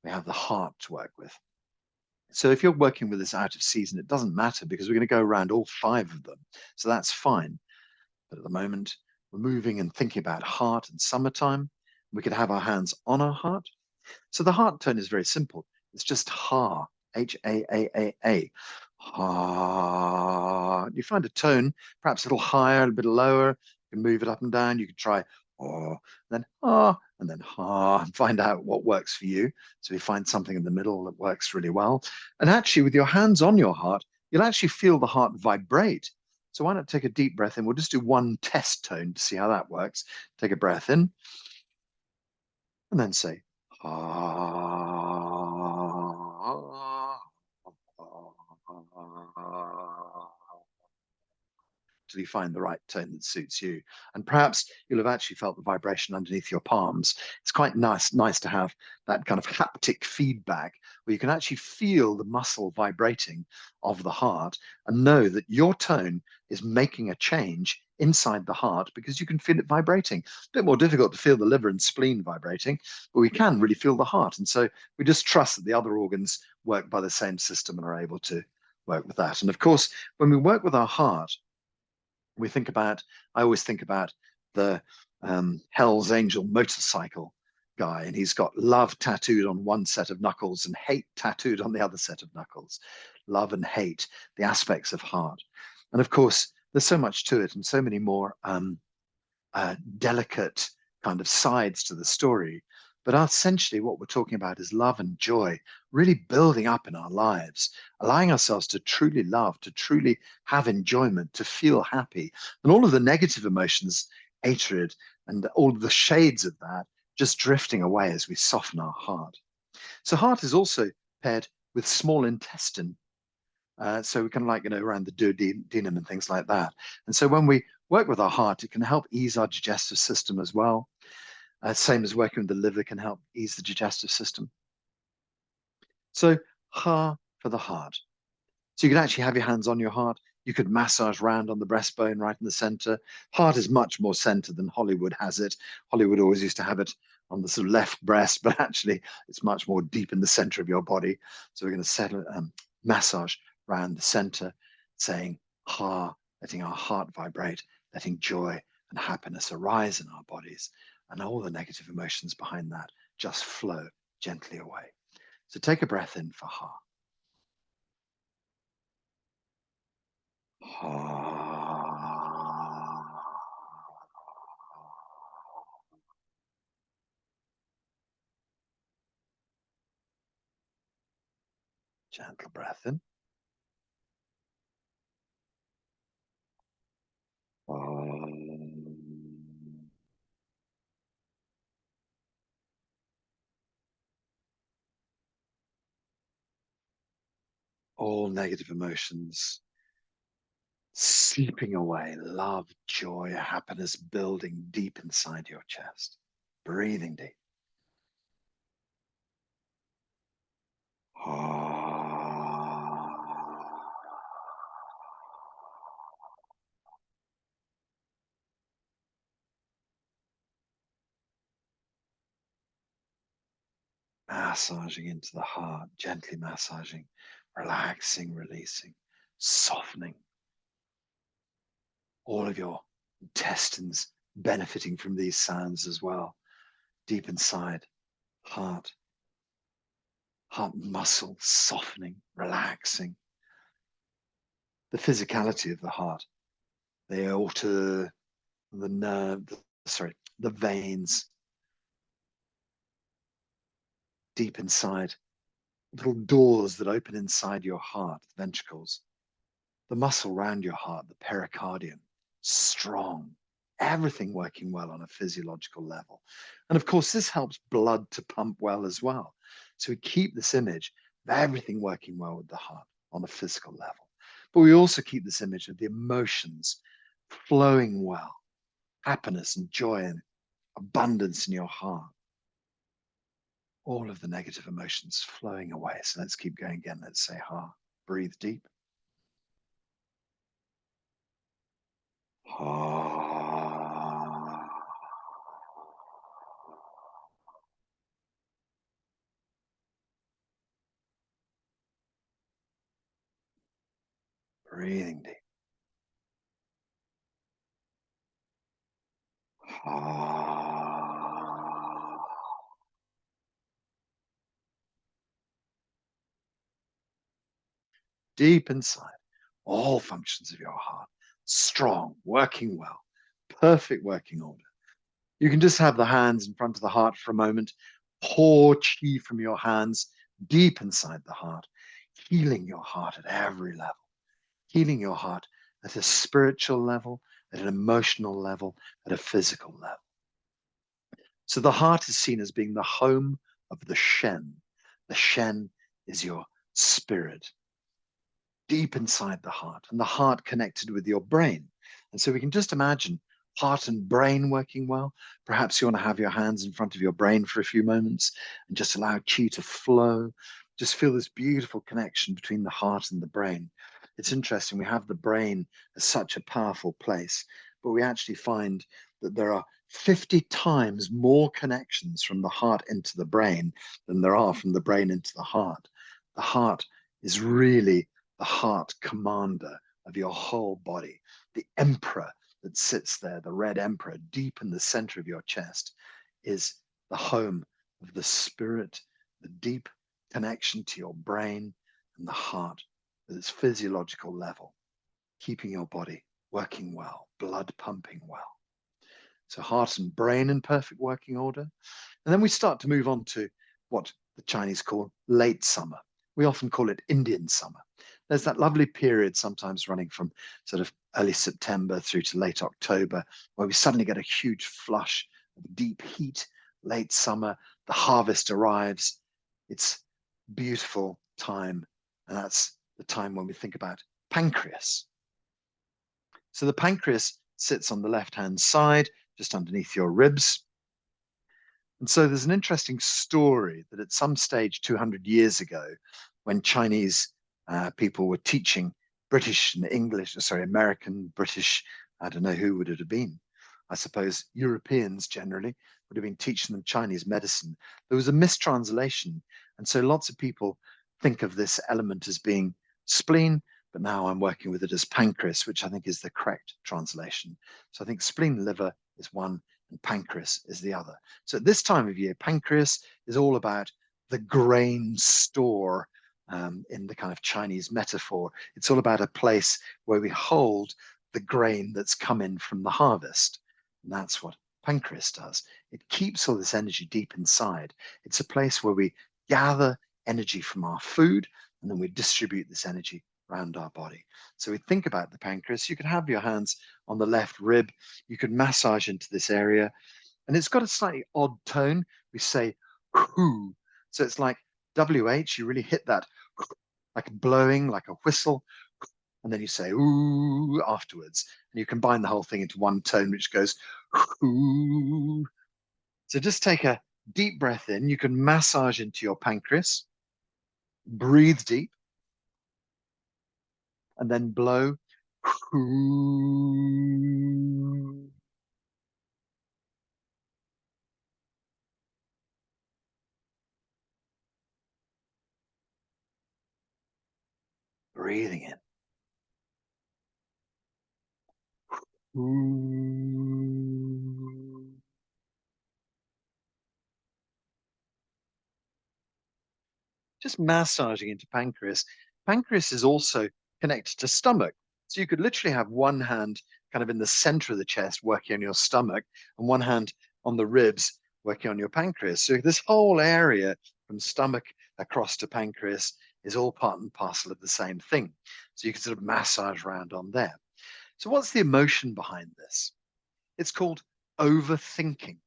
we have the heart to work with. So if you're working with this out of season, it doesn't matter because we're going to go around all 5 of them. So that's fine. But at the moment, we're moving and thinking about heart and summertime. We could have our hands on our heart. So the heart tone is very simple. It's just ha, H-A-A-A-A. Ha. You find a tone, perhaps a little higher, a bit lower. You can move it up and down. You could try oh, then ah, and then ha, and find out what works for you. So we find something in the middle that works really well. And actually, with your hands on your heart, you'll actually feel the heart vibrate. So why not take a deep breath in? We'll just do one test tone to see how that works. Take a breath in and then say, ah, till you find the right tone that suits you. And perhaps you'll have actually felt the vibration underneath your palms. It's quite nice to have that kind of haptic feedback where you can actually feel the muscle vibrating of the heart and know that your tone is making a change inside the heart because you can feel it vibrating. A bit more difficult to feel the liver and spleen vibrating, but we can really feel the heart. And so we just trust that the other organs work by the same system and are able to work with that. And of course, when we work with our heart, I always think about the Hell's Angel motorcycle guy, and he's got love tattooed on one set of knuckles and hate tattooed on the other set of knuckles. Love and hate, the aspects of heart. And of course, there's so much to it and so many more delicate kind of sides to the story. But essentially, what we're talking about is love and joy, really building up in our lives, allowing ourselves to truly love, to truly have enjoyment, to feel happy. And all of the negative emotions, hatred, and all of the shades of that just drifting away as we soften our heart. So, heart is also paired with small intestine. So we kind of like, around the duodenum and things like that. And so when we work with our heart, it can help ease our digestive system as well. Same as working with the liver can help ease the digestive system. So ha for the heart. So you can actually have your hands on your heart. You could massage round on the breastbone right in the center. Heart is much more center than Hollywood has it. Hollywood always used to have it on the sort of left breast, but actually it's much more deep in the center of your body. So we're going to settle, massage round the center, saying ha, letting our heart vibrate, letting joy and happiness arise in our bodies, and all the negative emotions behind that just flow gently away. So take a breath in for ha. Gentle breath in. All negative emotions seeping away, love, joy, happiness building deep inside your chest. Breathing deep. Massaging into the heart, gently massaging, relaxing, releasing, softening. All of your intestines benefiting from these sounds as well. Deep inside, heart, heart muscle softening, relaxing. The physicality of the heart, the aorta, the nerve, the veins, deep inside, little doors that open inside your heart, the ventricles, the muscle around your heart, the pericardium, strong, everything working well on a physiological level. And of course, this helps blood to pump well as well. So we keep this image of everything working well with the heart on a physical level. But we also keep this image of the emotions flowing well, happiness and joy and abundance in your heart. all of the negative emotions flowing away. So let's keep going again. Let's say ha. Breathe deep. Ha. Breathing deep. Ha. Deep inside, all functions of your heart, strong, working well, perfect working order. You can just have the hands in front of the heart for a moment, pour chi from your hands deep inside the heart, healing your heart at every level, healing your heart at a spiritual level, at an emotional level, at a physical level. So the heart is seen as being the home of the Shen. The Shen is your spirit, deep inside the heart, and the heart connected with your brain. And so we can just imagine heart and brain working well. Perhaps you want to have your hands in front of your brain for a few moments and just allow chi to flow. Just feel this beautiful connection between the heart and the brain. It's interesting, we have the brain as such a powerful place, but we actually find that there are 50 times more connections from the heart into the brain than there are from the brain into the heart. The heart is really the heart commander of your whole body, the emperor that sits there, the red emperor deep in the center of your chest, is the home of the spirit, the deep connection to your brain and the heart at its physiological level, keeping your body working well, blood pumping well. So heart and brain in perfect working order. And then we start to move on to what the Chinese call late summer. We often call it Indian summer. There's that lovely period sometimes running from sort of early September through to late October, where we suddenly get a huge flush of deep heat, late summer, the harvest arrives. It's beautiful time. And that's the time when we think about pancreas. So the pancreas sits on the left-hand side, just underneath your ribs. And so there's an interesting story that at some stage 200 years ago, when Chinese people were teaching British and English, sorry, American, British, I don't know who would it have been. I suppose Europeans generally would have been teaching them Chinese medicine. There was a mistranslation. And so lots of people think of this element as being spleen, but now I'm working with it as pancreas, which I think is the correct translation. So I think spleen, liver is one, and pancreas is the other. So at this time of year, pancreas is all about the grain store in the kind of Chinese metaphor. It's all about a place where we hold the grain that's come in from the harvest. And that's what pancreas does. It keeps all this energy deep inside. It's a place where we gather energy from our food and then we distribute this energy around our body. So we think about the pancreas. You could have your hands on the left rib. You could massage into this area. And it's got a slightly odd tone. We say whoo. So it's like WH, you really hit that like blowing, like a whistle. And then you say ooh afterwards. And you combine the whole thing into one tone, which goes ooh. So just take a deep breath in. You can massage into your pancreas. Breathe deep. And then blow. Breathing in. Just massaging into pancreas. Pancreas is also connected to stomach. So you could literally have one hand kind of in the center of the chest working on your stomach and one hand on the ribs working on your pancreas. So this whole area from stomach across to pancreas is all part and parcel of the same thing. So you can sort of massage around on there. So what's the emotion behind this? It's called overthinking.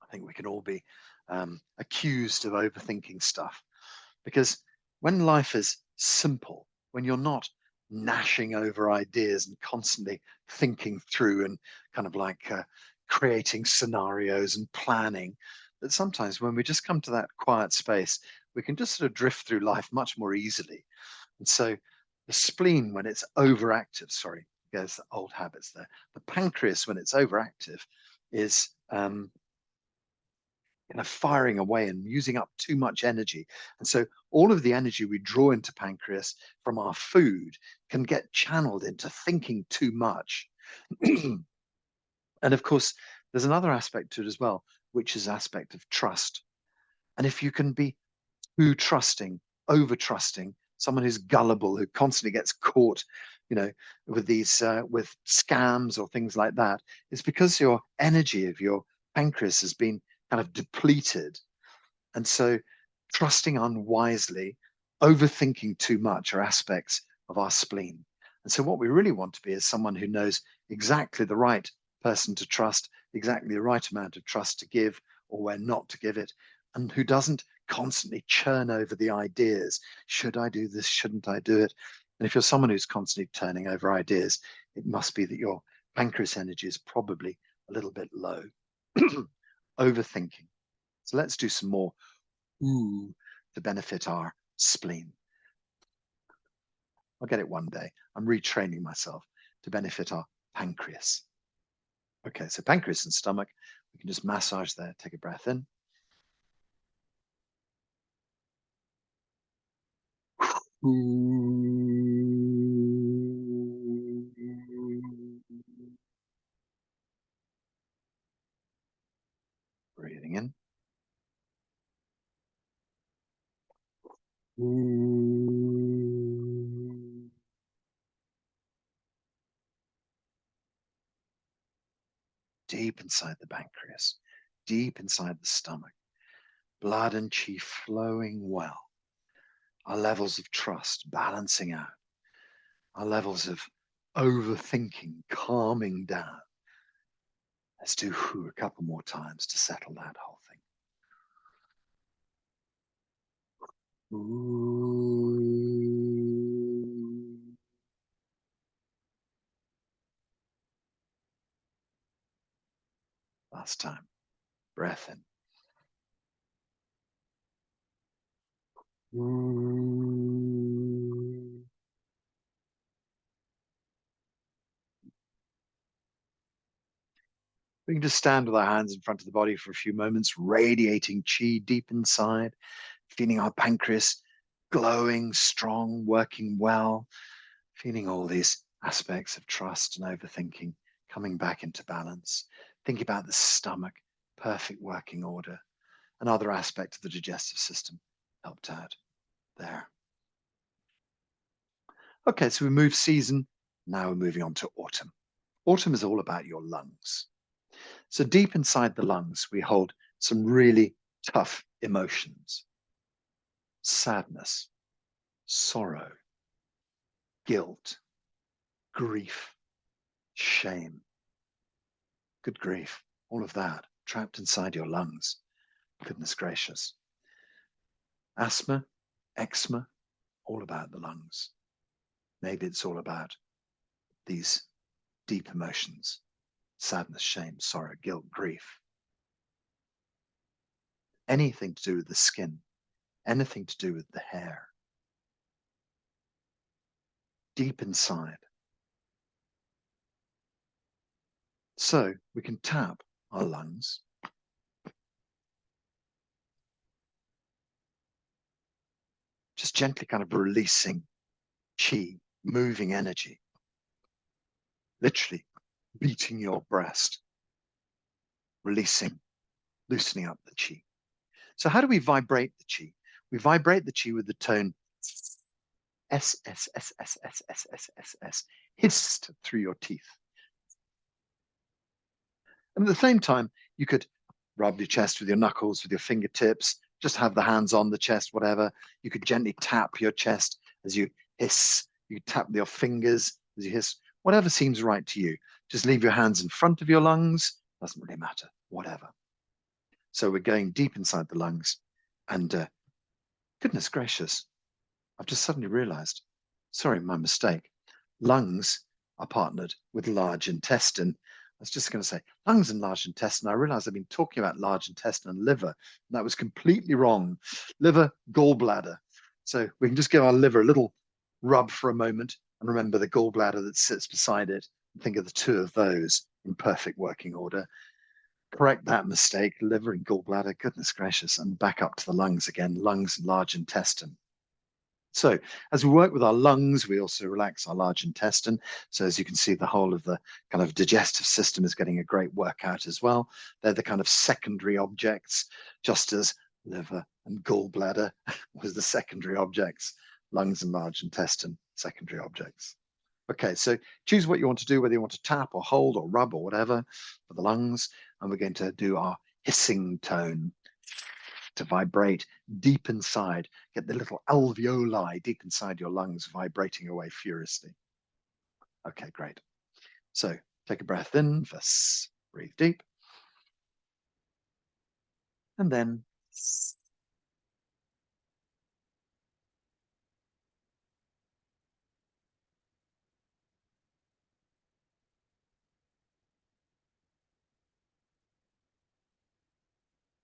I think we can all be accused of overthinking stuff because when life is simple, when you're not gnashing over ideas and constantly thinking through and kind of like creating scenarios and planning, that sometimes when we just come to that quiet space, we can just sort of drift through life much more easily. And so the spleen, when it's overactive, sorry, there's the old habits there. The pancreas, when it's overactive, is firing away and using up too much energy. And so all of the energy we draw into pancreas from our food can get channeled into thinking too much. And of course, there's another aspect to it as well, which is aspect of trust. And if you can be too trusting, over trusting, someone who's gullible, who constantly gets caught, with these with scams or things like that, it's because your energy of your pancreas has been kind of depleted. And so trusting unwisely, overthinking too much are aspects of our spleen. And so what we really want to be is someone who knows exactly the right person to trust, exactly the right amount of trust to give or where not to give it, and who doesn't constantly churn over the ideas. Should I do this? Shouldn't I do it? And if you're someone who's constantly turning over ideas, it must be that your pancreas energy is probably a little bit low. Overthinking. So let's do some more ooh to benefit our spleen. I'll get it one day. I'm retraining myself to benefit our pancreas. Okay, so pancreas and stomach, we can just massage there. Take a breath in. Breathing in. Deep inside the pancreas, deep inside the stomach, blood and chi flowing well. Our levels of trust balancing out. Our levels of overthinking calming down. Let's do a couple more times to settle that whole thing. Last time. Breath in. We can just stand with our hands in front of the body for a few moments, radiating chi deep inside, feeling our pancreas glowing, strong, working well, feeling all these aspects of trust and overthinking coming back into balance. Think about the stomach, perfect working order, and other aspects of the digestive system helped out there. Okay, so we move season. Now we're moving on to autumn. Autumn is all about your lungs. So deep inside the lungs, we hold some really tough emotions. Sadness, sorrow, guilt, grief, shame. Good grief, all of that trapped inside your lungs. Goodness gracious. Asthma, eczema, all about the lungs. Maybe it's all about these deep emotions. Sadness, shame, sorrow, guilt, grief. Anything to do with the skin, anything to do with the hair. Deep inside. So we can tap our lungs. Just gently kind of releasing chi, moving energy. Literally beating your breast, releasing, loosening up the chi. So how do we vibrate the chi? We vibrate the chi with the tone S, S, S, S, S, S, S, S, S, hissed through your teeth. And at the same time, you could rub your chest with your knuckles, with your fingertips, just have the hands on the chest, whatever. You could gently tap your chest as you hiss. You tap your fingers as you hiss, whatever seems right to you. Just leave your hands in front of your lungs. Doesn't really matter, whatever. So we're going deep inside the lungs. And goodness gracious, I've just suddenly realized, sorry, my mistake. Lungs are partnered with large intestine, was just going to say lungs and large intestine. I realized I've been talking about large intestine and liver, and that was completely wrong. Liver, gallbladder. So we can just give our liver a little rub for a moment and remember the gallbladder that sits beside it and think of the two of those in perfect working order. Correct that mistake, liver and gallbladder, goodness gracious, and back up to the lungs again, lungs and large intestine. So as we work with our lungs, we also relax our large intestine. So as you can see, the whole of the kind of digestive system is getting a great workout as well. They're the kind of secondary objects, just as liver and gallbladder was the secondary objects, lungs and large intestine, secondary objects. Okay, so choose what you want to do, whether you want to tap or hold or rub or whatever for the lungs. And we're going to do our hissing tone to vibrate deep inside, get the little alveoli deep inside your lungs vibrating away furiously. Okay, great. So take a breath in, first breathe deep, and then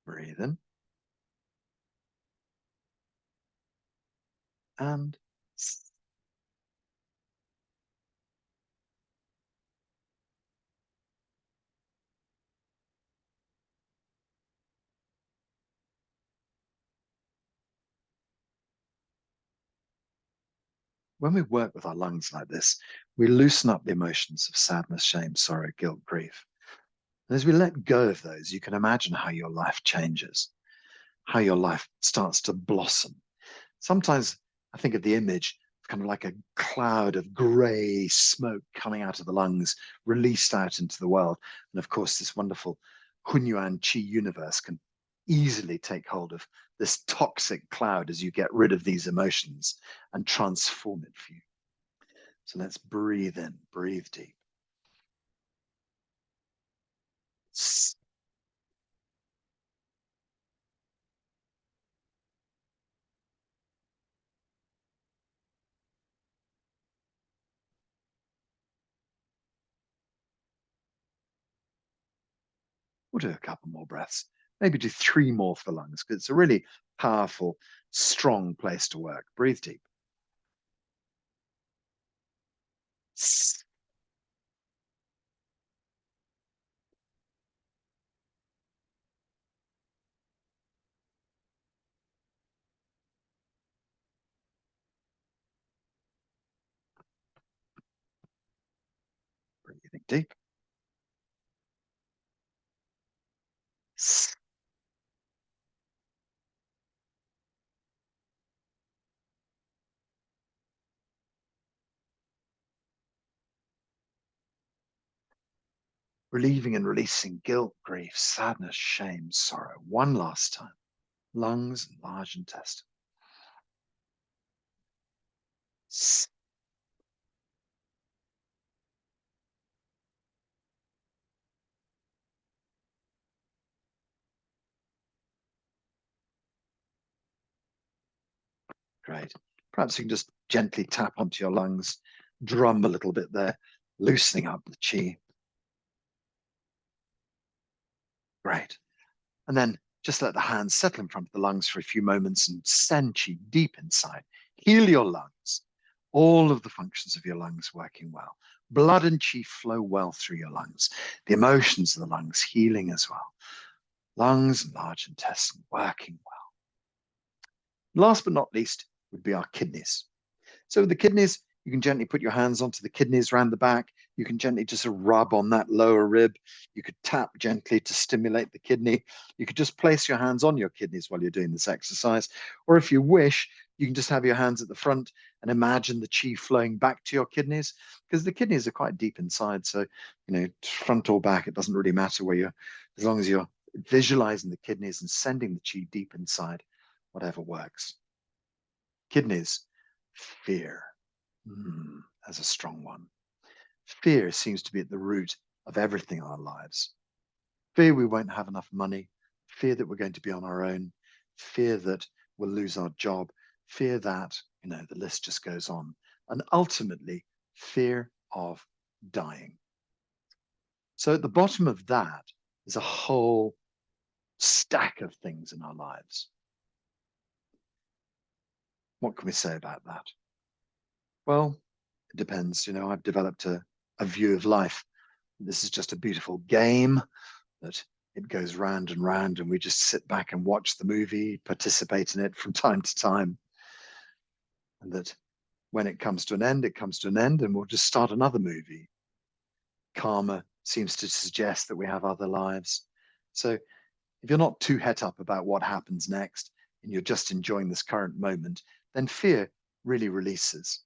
breathe in and when we work with our lungs like this, we loosen up the emotions of sadness, shame, sorrow, guilt, grief. And as we let go of those, you can imagine how your life changes, how your life starts to blossom. Sometimes I think of the image kind of like a cloud of gray smoke coming out of the lungs, released out into the world. And of course, this wonderful Hunyuan Chi universe can easily take hold of this toxic cloud as you get rid of these emotions and transform it for you. So let's breathe in, breathe deep. We'll do a couple more breaths, maybe do 3 more for the lungs, because it's a really powerful, strong place to work. Breathe deep. Breathing deep. Relieving and releasing guilt, grief, sadness, shame, sorrow. One last time. Lungs and large intestine. Great. Perhaps you can just gently tap onto your lungs, drum a little bit there, loosening up the chi. Great. And then just let the hands settle in front of the lungs for a few moments and send chi deep inside. Heal your lungs. All of the functions of your lungs working well. Blood and chi flow well through your lungs. The emotions of the lungs healing as well. Lungs and large intestine working well. Last but not least would be our kidneys. So the kidneys, you can gently put your hands onto the kidneys around the back. You can gently just rub on that lower rib. You could tap gently to stimulate the kidney. You could just place your hands on your kidneys while you're doing this exercise. Or if you wish, you can just have your hands at the front and imagine the chi flowing back to your kidneys, because the kidneys are quite deep inside. So, front or back, it doesn't really matter where you're, as long as you're visualizing the kidneys and sending the chi deep inside, whatever works. Kidneys, fear. As a strong one. Fear seems to be at the root of everything in our lives. Fear we won't have enough money, fear that we're going to be on our own, fear that we'll lose our job, fear that, the list just goes on. And ultimately, fear of dying. So at the bottom of that is a whole stack of things in our lives. What can we say about that? Well, it depends. I've developed a view of life. This is just a beautiful game that it goes round and we just sit back and watch the movie, participate in it from time to time. And that when it comes to an end, it comes to an end, and we'll just start another movie. Karma seems to suggest that we have other lives. So if you're not too het up about what happens next and you're just enjoying this current moment, then fear really releases.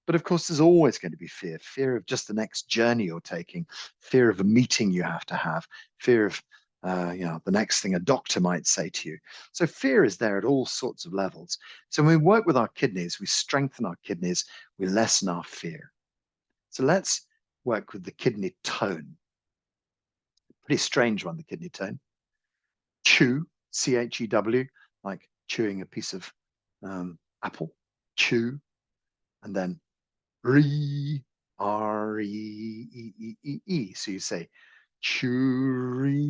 But of course, there's always going to be fear of just the next journey you're taking, fear of a meeting you have to have, fear of the next thing a doctor might say to you. So fear is there at all sorts of levels. So when we work with our kidneys, we strengthen our kidneys, we lessen our fear. So let's work with the kidney tone. Pretty strange one, the kidney tone. Chew, C-H-E-W, like chewing a piece of apple. Chew, and then re, R-E-E-E-E. So you say chewy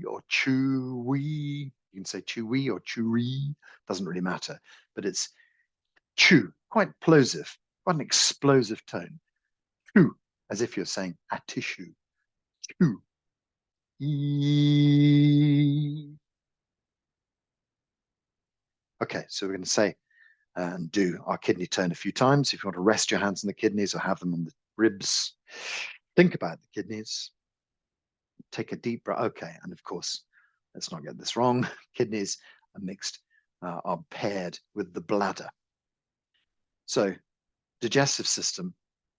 or chewy. You can say chewy or chewy. Doesn't really matter, but it's chew, quite plosive, quite an explosive tone. Chew, as if you're saying a tissue. Chew. E. Okay, so we're going to say and do our kidney tone a few times. If you want to rest your hands on the kidneys or have them on the ribs, think about the kidneys. Take a deep breath. Okay, and of course, let's not get this wrong. Kidneys are mixed, are paired with the bladder. So, digestive system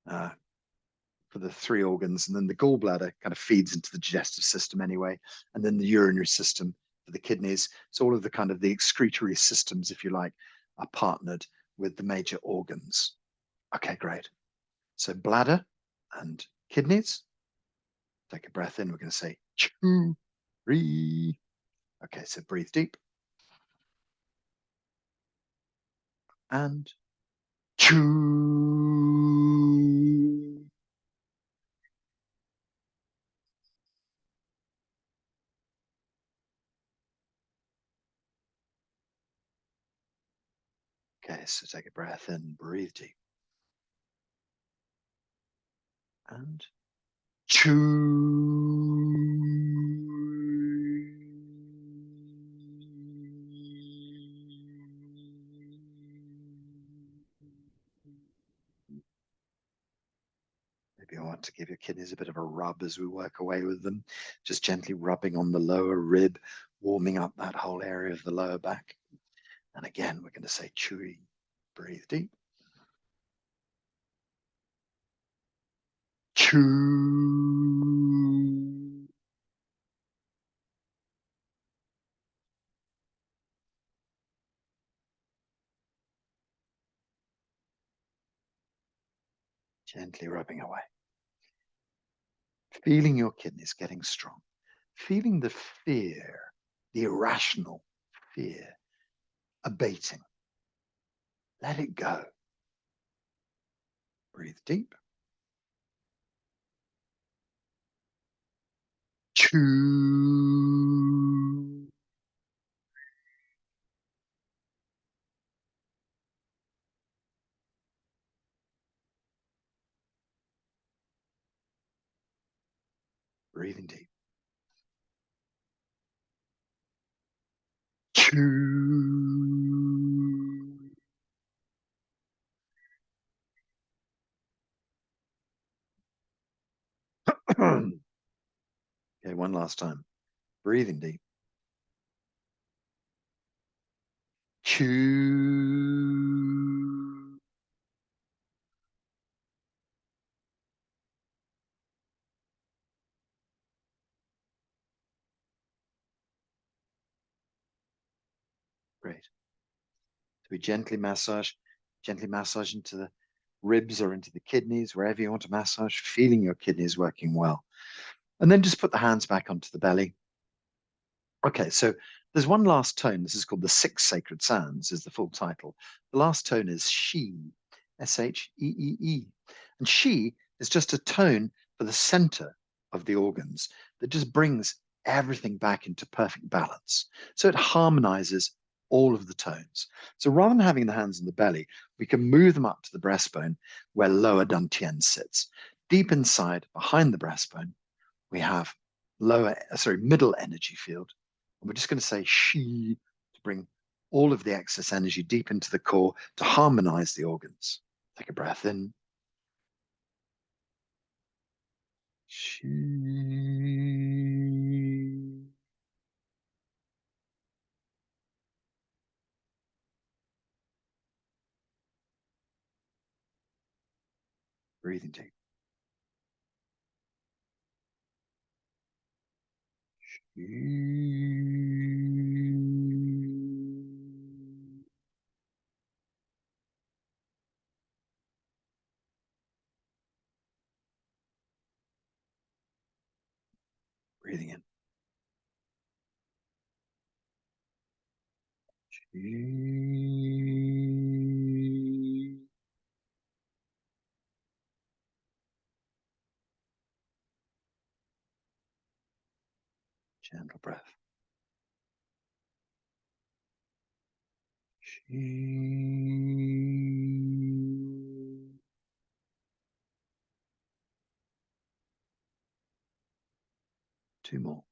for the three organs, and then the gallbladder kind of feeds into the digestive system anyway, and then the urinary system for the kidneys. So all of the kind of the excretory systems, if you like, are partnered with the major organs. Okay, great. So bladder and kidneys. Take a breath in. We're going to say chew, re. Okay, so breathe deep. And chew. Okay, so take a breath in, breathe deep. And chew. Maybe I want to give your kidneys a bit of a rub as we work away with them, just gently rubbing on the lower rib, warming up that whole area of the lower back. And again, we're going to say chewy, breathe deep. Chew. Gently rubbing away. Feeling your kidneys getting strong. Feeling the fear, the irrational fear, abating. Let it go. Breathe deep. Chew. Breathing deep. Chew. Okay, one last time. Breathing deep. Chew. Great. So we gently massage into the ribs or into the kidneys, wherever you want to massage, feeling your kidneys working well. And then just put the hands back onto the belly. Okay, so there's one last tone. This is called the Six Sacred Sounds, is the full title. The last tone is she, S-H-E-E-E. And she is just a tone for the center of the organs that just brings everything back into perfect balance. So it harmonizes all of the tones. So rather than having the hands in the belly, we can move them up to the breastbone where lower dantian sits. Deep inside, behind the breastbone, we have middle energy field. And we're just going to say she to bring all of the excess energy deep into the core to harmonize the organs. Take a breath in. She. Breathing deep. Breathing in. Gentle breath. Two more.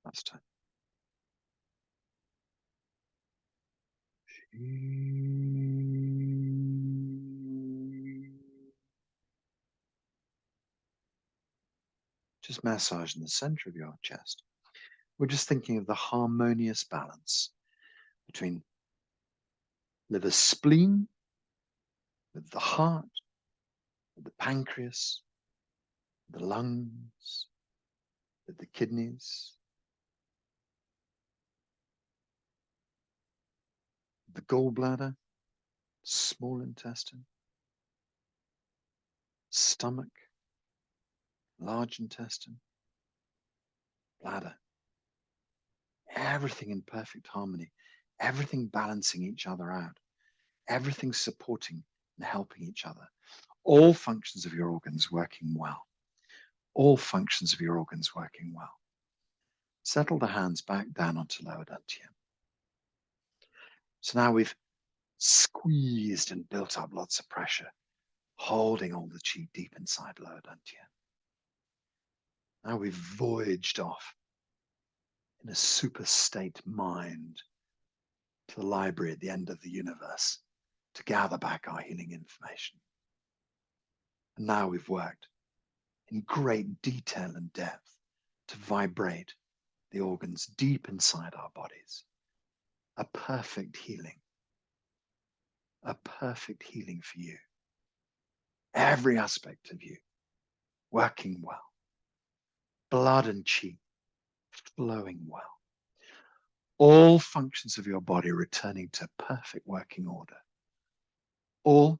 Last time. Just massaging the center of your chest. We're just thinking of the harmonious balance between liver spleen, with the heart, with the pancreas, the lungs, with the kidneys, the gallbladder, small intestine, stomach, large intestine, bladder. Everything in perfect harmony, everything balancing each other out, everything supporting and helping each other. All functions of your organs working well. All functions of your organs working well. Settle the hands back down onto lower dantian. So now we've squeezed and built up lots of pressure, holding all the chi deep inside lower dantian. Now we've voyaged off in a super state mind to the library at the end of the universe to gather back our healing information. And now we've worked in great detail and depth to vibrate the organs deep inside our bodies. A perfect healing for you. Every aspect of you working well. Blood and chi flowing well. All functions of your body returning to perfect working order. All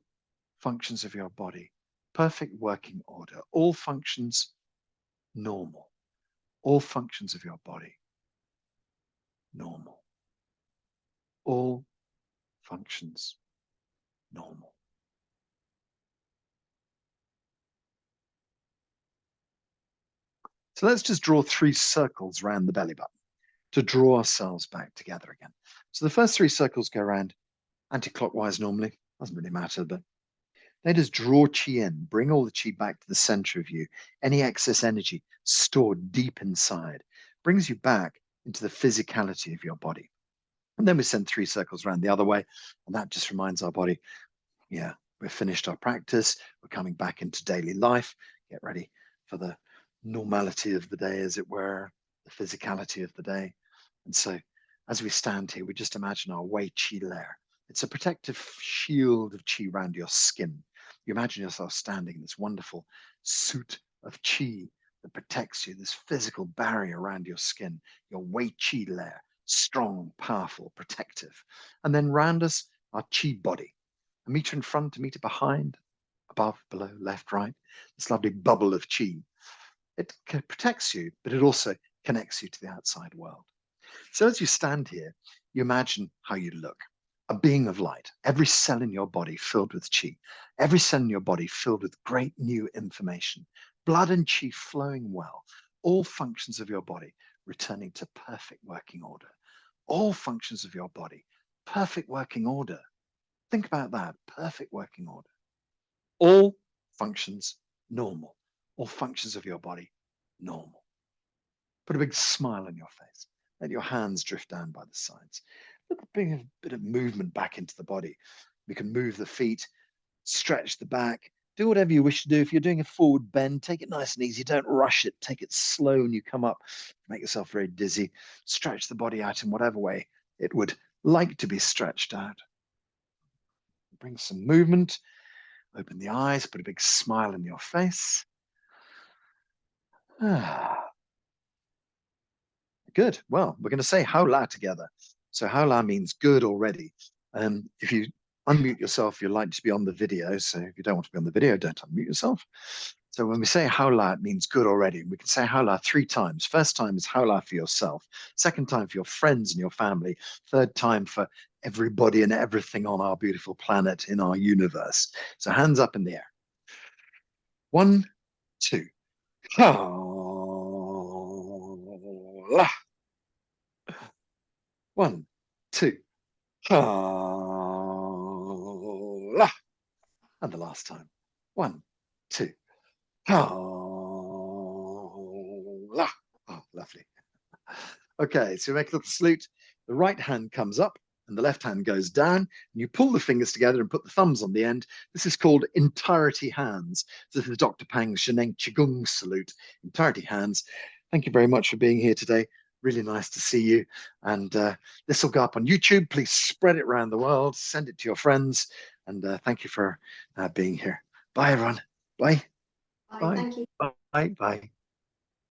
functions of your body, perfect working order. All functions normal. All functions of your body normal. All functions normal. So let's just draw 3 circles around the belly button to draw ourselves back together again. So the first 3 circles go around anti-clockwise normally, doesn't really matter, but they just draw chi in, bring all the chi back to the center of you. Any excess energy stored deep inside brings you back into the physicality of your body. And then we send 3 circles around the other way, and that just reminds our body, yeah, we've finished our practice, we're coming back into daily life, get ready for the normality of the day, as it were, the physicality of the day. And so as we stand here, we just imagine our Wei Qi layer. It's a protective shield of Qi around your skin. You imagine yourself standing in this wonderful suit of Qi that protects you, this physical barrier around your skin, your Wei Qi layer, strong, powerful, protective. And then round us, our Qi body, a meter in front, a meter behind, above, below, left, right, this lovely bubble of Qi. It protects you, but it also connects you to the outside world. So as you stand here, you imagine how you look. A being of light, every cell in your body filled with chi, every cell in your body filled with great new information, blood and chi flowing well, all functions of your body returning to perfect working order. All functions of your body, perfect working order. Think about that, perfect working order. All functions normal. All functions of your body normal. Put a big smile on your face. Let your hands drift down by the sides. Bring a bit of movement back into the body. We can move the feet, stretch the back, do whatever you wish to do. If you're doing a forward bend, take it nice and easy. Don't rush it. Take it slow when you come up. Make yourself very dizzy. Stretch the body out in whatever way it would like to be stretched out. Bring some movement. Open the eyes. Put a big smile on your face. Good. Well, we're going to say Haola together. So Haola means good already. If you unmute yourself, you're likely to be on the video. So if you don't want to be on the video, don't unmute yourself. So when we say Haola, it means good already. We can say Haola 3 times. First time is Haola for yourself. Second time for your friends and your family. Third time for everybody and everything on our beautiful planet in our universe. So hands up in the air. 1, 2. Haola. 1, 2. Haola. And the last time. 1, 2. Haola. Oh, lovely. Okay, so make a little salute. The right hand comes up and the left hand goes down. And you pull the fingers together and put the thumbs on the end. This is called entirety hands. So this is Dr. Pang's Sheneng Qigong salute. Entirety hands. Thank you very much for being here today. Really nice to see you. And this will go up on YouTube. Please spread it around the world. Send it to your friends. And thank you for being here. Bye, everyone. Bye. Bye. Thank you. Bye. Bye.